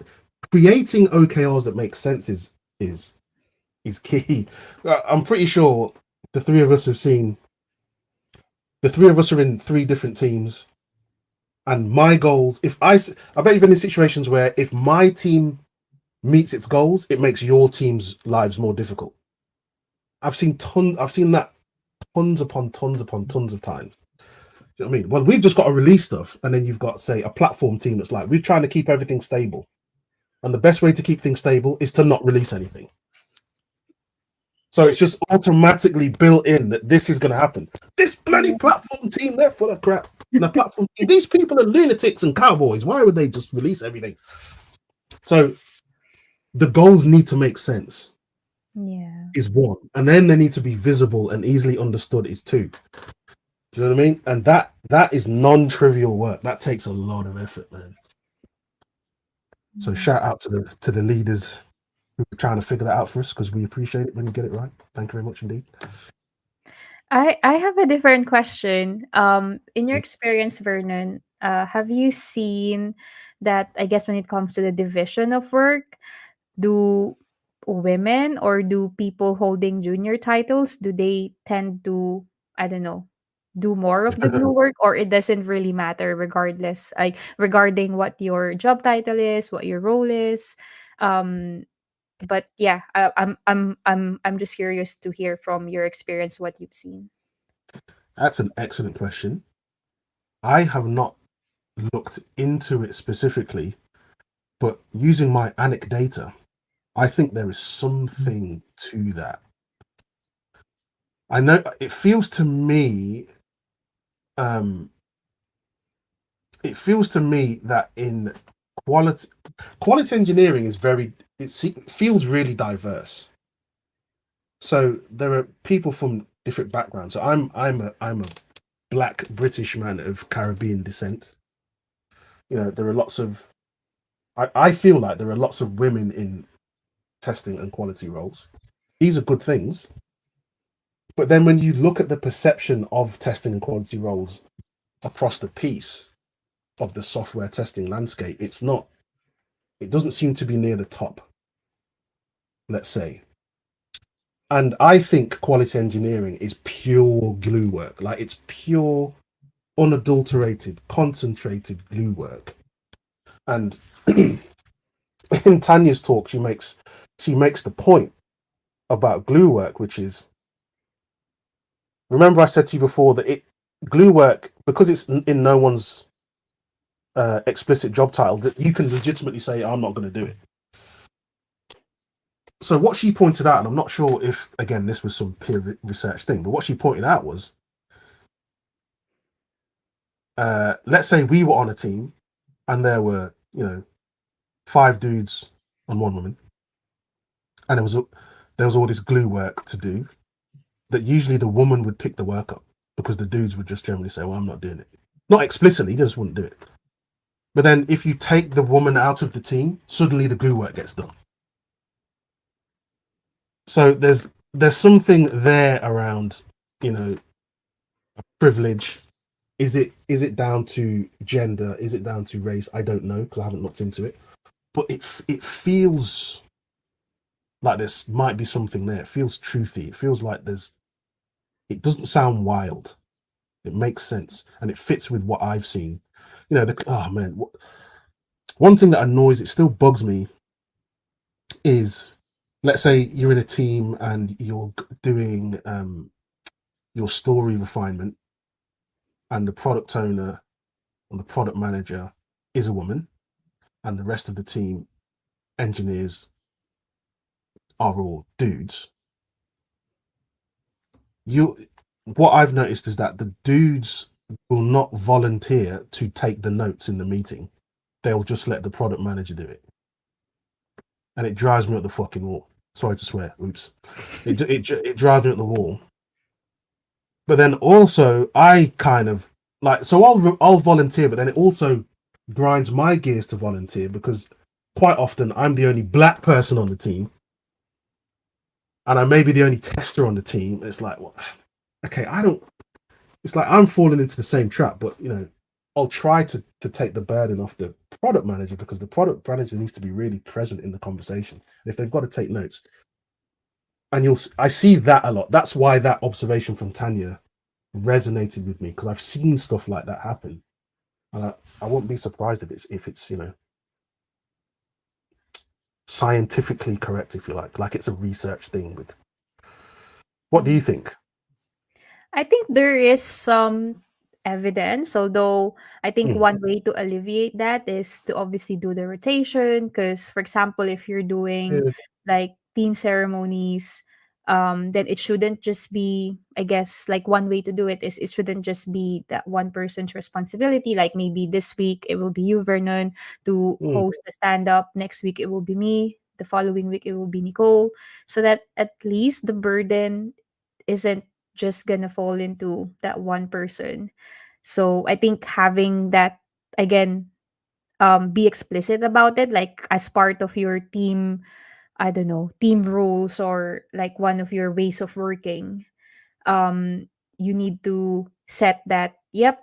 OKRs that make sense is key. I'm pretty sure the three of us are in three different teams, and my goals. I bet you've been in situations where if my team meets its goals, it makes your team's lives more difficult. I've seen that tons upon tons upon tons of times. You know what I mean? Well, we've just got to release stuff, and then you've got, say, a platform team that's like, we're trying to keep everything stable. And the best way to keep things stable is to not release anything. So it's just automatically built in that this is going to happen. This bloody platform team, they're full of crap. And the platform team, these people are lunatics and cowboys. Why would they just release everything? So the goals need to make sense. Yeah. Is one. And then they need to be visible and easily understood is two. Do you know what I mean? And that is non-trivial work. That takes a lot of effort, man. So shout out to the leaders who are trying to figure that out for us, because we appreciate it when you get it right. Thank you very much indeed. I have a different question. In your experience, Vernon, have you seen that, I guess, when it comes to the division of work, do women or do people holding junior titles, do they tend to, I don't know, do more of the glue work, or it doesn't really matter regardless, like regarding what your job title is, what your role is? Um, but yeah, I'm just curious to hear from your experience what you've seen. That's an excellent question. I have not looked into it specifically, but using my anecdata, I think there is something to that. I know it feels to me, that in quality engineering is it feels really diverse. So there are people from different backgrounds. So I'm a black British man of Caribbean descent. You know, there are lots of I feel like there are lots of women in testing and quality roles. These are good things. But then when you look at the perception of testing and quality roles across the piece of the software testing landscape, it doesn't seem to be near the top, let's say. And I think quality engineering is pure glue work. Like, it's pure, unadulterated, concentrated glue work. And in Tanya's talk, she makes the point about glue work, which is, remember I said to you before that glue work, because it's in no one's explicit job title, that you can legitimately say, I'm not going to do it. So what she pointed out, and I'm not sure if, again, this was some peer research thing, but what she pointed out was, let's say we were on a team and there were, 5 dudes and 1 woman, and there was all this glue work to do, that usually the woman would pick the work up, because the dudes would just generally say, well, I'm not doing it. Not explicitly, they just wouldn't do it. But then if you take the woman out of the team, suddenly the glue work gets done. So there's something there around, privilege. Is it down to gender? Is it down to race? I don't know, because I haven't looked into it. But it feels like there might be something there. It feels truthy. It feels like it doesn't sound wild. It makes sense, and it fits with what I've seen. Oh man, one thing that annoys, it still bugs me, is, let's say you're in a team and you're doing your story refinement, and the product owner or the product manager is a woman, and the rest of the team, engineers, are all dudes. What I've noticed is that the dudes will not volunteer to take the notes in the meeting. They'll just let the product manager do it, and it drives me up the fucking wall. Sorry to swear. Oops. It drives me up the wall. But then also, I kind of like, so I'll volunteer, but then it also grinds my gears to volunteer, because quite often I'm the only black person on the team, and I may be the only tester on the team. It's like, well, okay, it's like I'm falling into the same trap, but I'll try to take the burden off the product manager, because the product manager needs to be really present in the conversation. And if they've got to take notes, and I see that a lot. That's why that observation from Tanya resonated with me, because I've seen stuff like that happen, and I won't be surprised if it's scientifically correct, if you like it's a research thing. With what do you think? I think there is some evidence, although I think Mm, one way to alleviate that is to obviously do the rotation. Because, for example, if you're doing yeah, like team ceremonies, then it shouldn't just be, I guess, like one way to do it is it shouldn't just be that one person's responsibility. Like maybe this week it will be you, Vernon, to mm, host the stand up. Next week it will be me. The following week it will be Nicole. So that at least the burden isn't just gonna fall into that one person. So I think having that, again, be explicit about it, like as part of your team, I don't know, team rules or like one of your ways of working. Um, you need to set that, yep,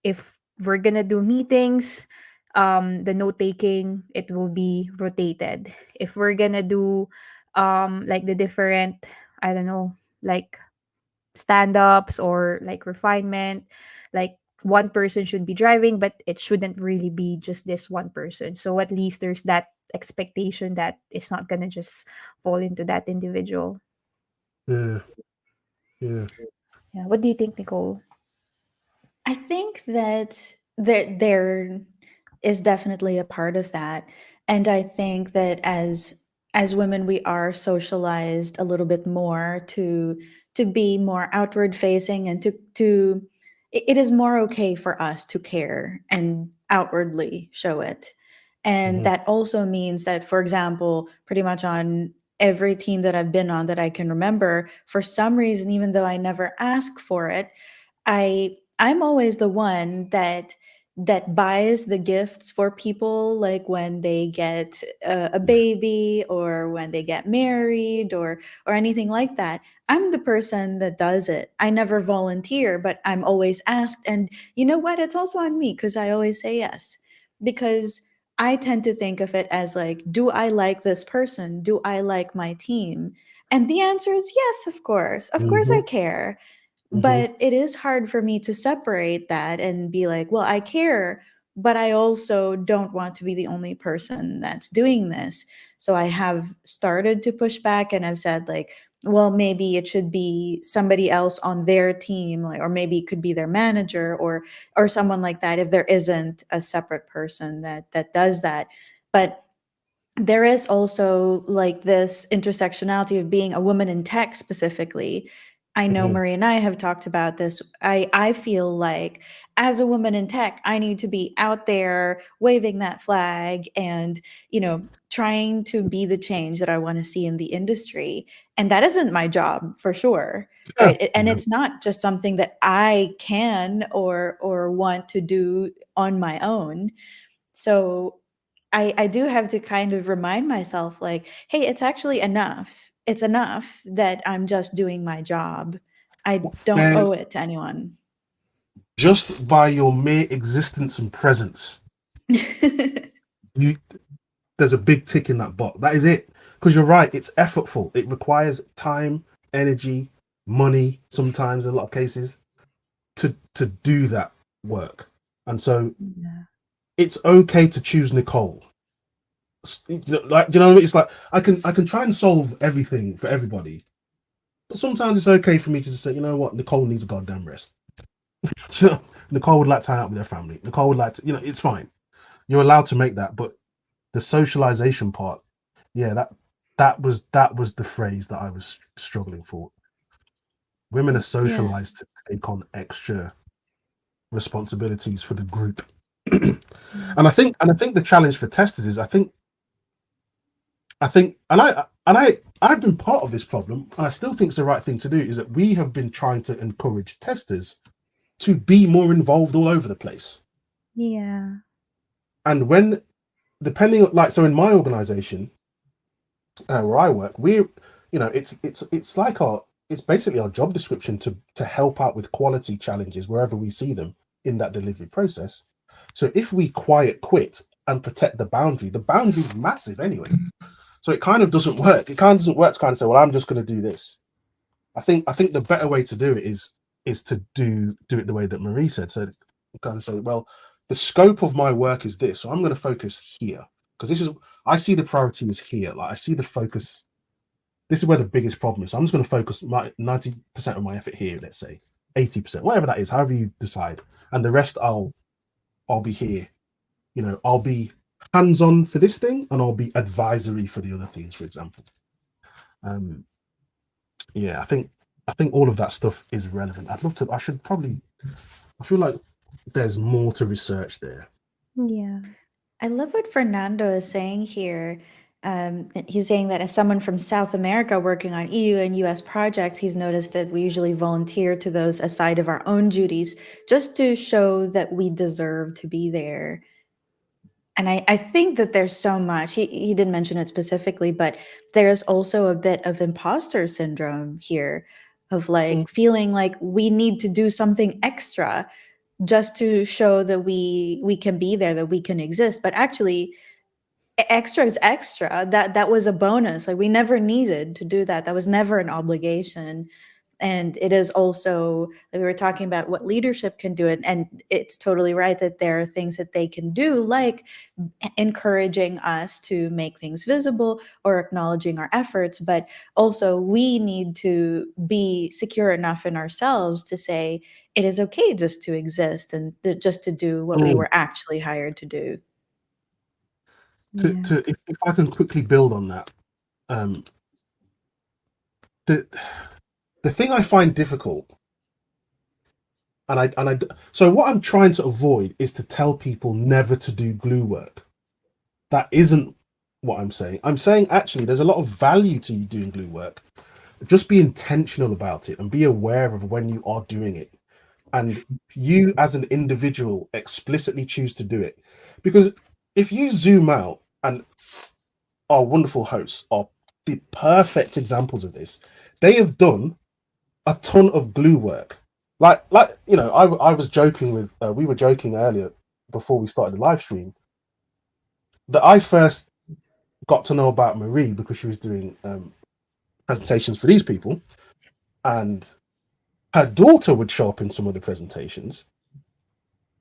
if we're gonna do meetings, the note taking, it will be rotated. If we're gonna do like the different, I don't know, like stand-ups or like refinement, like one person should be driving, but it shouldn't really be just this one person. So at least there's that expectation that it's not gonna just fall into that individual. yeah, yeah. Yeah, what do you think, Nicole? I think that there is definitely a part of that, and I think that as women we are socialized a little bit more to be more outward facing and to it is more okay for us to care and outwardly show it. And Hmm. that also means that, for example, pretty much on every team that I've been on that I can remember, for some reason, even though I never ask for it, I'm always the one that buys the gifts for people, like when they get a baby or when they get married or anything like that. I'm the person that does it. I never volunteer, but I'm always asked. And you know what? It's also on me because I always say yes. Because I tend to think of it as like, do I like this person? Do I like my team? And the answer is yes, of course. Of course I Hmm. care, Hmm. but it is hard for me to separate that and be like, well, I care, but I also don't want to be the only person that's doing this. So I have started to push back and I've said, like, well, maybe it should be somebody else on their team, like, or maybe it could be their manager or someone like that if there isn't a separate person that does that. But there is also like this intersectionality of being a woman in tech specifically. I know Hmm. Marie and I have talked about this. I feel like as a woman in tech, I need to be out there waving that flag and, trying to be the change that I want to see in the industry. And that isn't my job for sure. Yeah. Right. And No. it's not just something that I can or want to do on my own. So I do have to kind of remind myself like, hey, it's actually enough. It's enough that I'm just doing my job. I don't Man, owe it to anyone. just by your mere existence and presence, you there's a big tick in that box. That is it. Because you're right, it's effortful. It requires time, energy, money, sometimes in a lot of cases, to do that work. And so Yeah. it's okay to choose Nicole. Like, do you know what I mean? It's like I can try and solve everything for everybody, but sometimes it's okay for me to just say, you know what, Nicole needs a goddamn rest. Nicole would like to hang out with her family. Nicole would like to, it's fine. You're allowed to make that, but the socialization part, yeah, that was the phrase that I was struggling for. Women are Yeah. socialized to take on extra responsibilities for the group. and Yeah. I think the challenge for testers is I think I've been part of this problem, and I still think it's the right thing to do, is that we have been trying to encourage testers to be more involved all over the place. Yeah. And when depending on, like, so in my organization, where I work, it's like it's basically our job description to help out with quality challenges wherever we see them, in that delivery process. So if we quiet quit and protect the boundary is massive anyway. So it kind of doesn't work. It kind of doesn't work to kind of say, well, I'm just going to do this. I think the better way to do it is to do it the way that Marie said. So kind of say, well, the scope of my work is this, so I'm going to focus here because this is I see the priority is here. Like I see the focus. This is where the biggest problem is. So I'm just going to focus my 90% of my effort here. Let's say 80%, whatever that is, however you decide, and the rest I'll be here. I'll be hands-on for this thing, and I'll be advisory for the other things, for example. Um, yeah, I think all of that stuff is relevant. I should probably. I feel like there's more to research there. Yeah. I love what Fernando is saying here. He's saying that as someone from South America working on EU and US projects, he's noticed that we usually volunteer to those aside of our own duties just to show that we deserve to be there. And I think that there's so much, he didn't mention it specifically, but there's also a bit of imposter syndrome here of like feeling like we need to do something extra just to show that we can be there, that we can exist. But actually, extra is extra. That was a bonus. Like we never needed to do that. That was never an obligation. And it is also, like we were talking about what leadership can do, and it's totally right that there are things that they can do, like encouraging us to make things visible or acknowledging our efforts. But also, we need to be secure enough in ourselves to say it is okay just to exist and just to do what we Mm. were actually hired to do. Yeah. If I can quickly build on that, the the thing I find difficult, so what I'm trying to avoid is to tell people never to do glue work. That isn't what I'm saying. I'm saying actually there's a lot of value to you doing glue work. Just be intentional about it and be aware of when you are doing it. And you as an individual explicitly choose to do it. Because if you zoom out, and our wonderful hosts are the perfect examples of this, they have done a ton of glue work. I was joking with, we were joking earlier before we started the live stream that I first got to know about Marie because she was doing presentations for these people, and her daughter would show up in some of the presentations.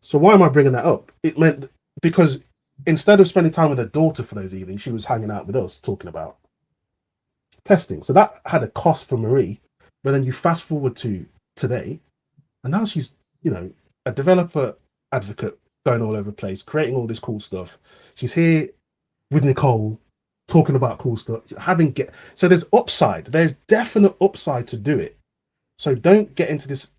So why am I bringing that up? It meant because instead of spending time with her daughter for those evenings, she was hanging out with us talking about testing. So that had a cost for Marie. But then you fast forward to today, and now she's, a developer advocate going all over the place, creating all this cool stuff. She's here with Nicole talking about cool stuff. So there's upside. There's definite upside to do it. So don't get into this.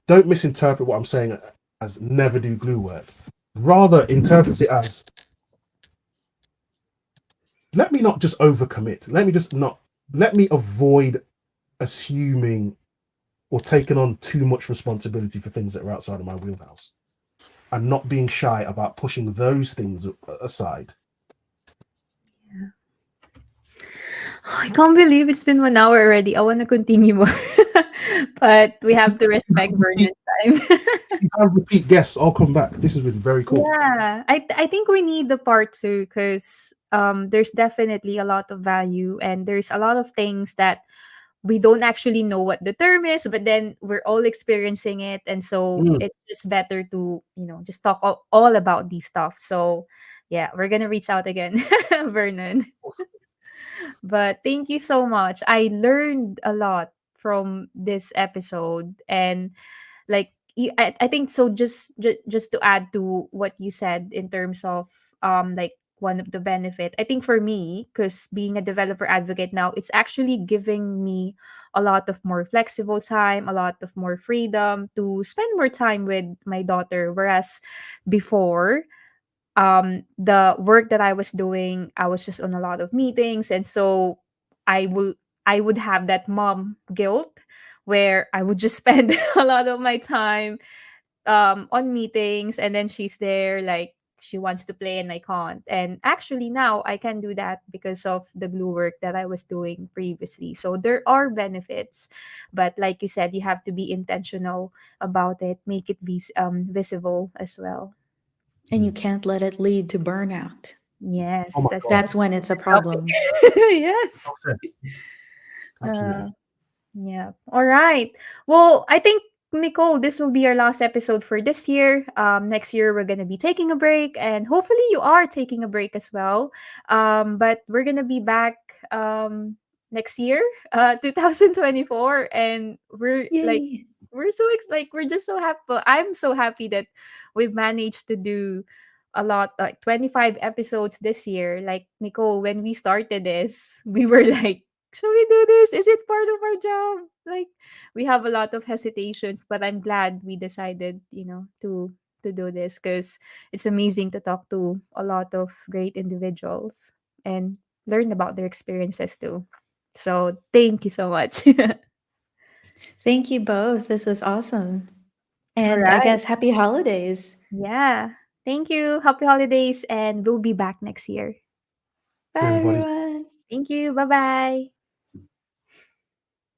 Don't misinterpret what I'm saying as never do glue work. Rather interpret it as let me not just overcommit. Let me avoid assuming or taking on too much responsibility for things that are outside of my wheelhouse, and not being shy about pushing those things aside. I can't believe it's been 1 hour already. I want to continue more. But we have to respect Vernon's time. If you have repeat guests, I'll come back. This has been very cool. Yeah. I think we need the part two because there's definitely a lot of value and there's a lot of things that we don't actually know what the term is, but then we're all experiencing it. And so Mm. it's just better to, just talk all about these stuff. So yeah, we're going to reach out again, Vernon. But thank you so much. I learned a lot from this episode, and like I think so. Just to add to what you said in terms of like one of the benefit, I think for me, because being a developer advocate now, it's actually giving me a lot of more flexible time, a lot of more freedom to spend more time with my daughter. Whereas before, the work that I was doing, I was just on a lot of meetings, and so I would have that mom guilt where I would just spend a lot of my time on meetings, and then she's there like she wants to play and I can't. And actually now I can do that because of the glue work that I was doing previously. So there are benefits, but like you said, you have to be intentional about it, make it visible as well. And you can't let it lead to burnout. Oh Yes, my that's god. That's when it's a topic. problem. Yes. Well said. Uh, Absolutely. yeah. All right. Well, I think, Nicole, this will be our last episode for this year. Next year we're gonna be taking a break, and hopefully you are taking a break as well. But we're gonna be back next year, 2024, and Yay. we're just so happy. I'm so happy that we've managed to do a lot, like 25 episodes this year. Like Nicole, when we started this, we were like, should we do this? Is it part of our job? Like, we have a lot of hesitations, but I'm glad we decided, to do this, because it's amazing to talk to a lot of great individuals and learn about their experiences too. So thank you so much. Thank you both. This was awesome. All And I right. guess happy holidays. Yeah. Thank you. Happy holidays, and we'll be back next year. Bye, Everybody. everyone. Thank you. Bye bye.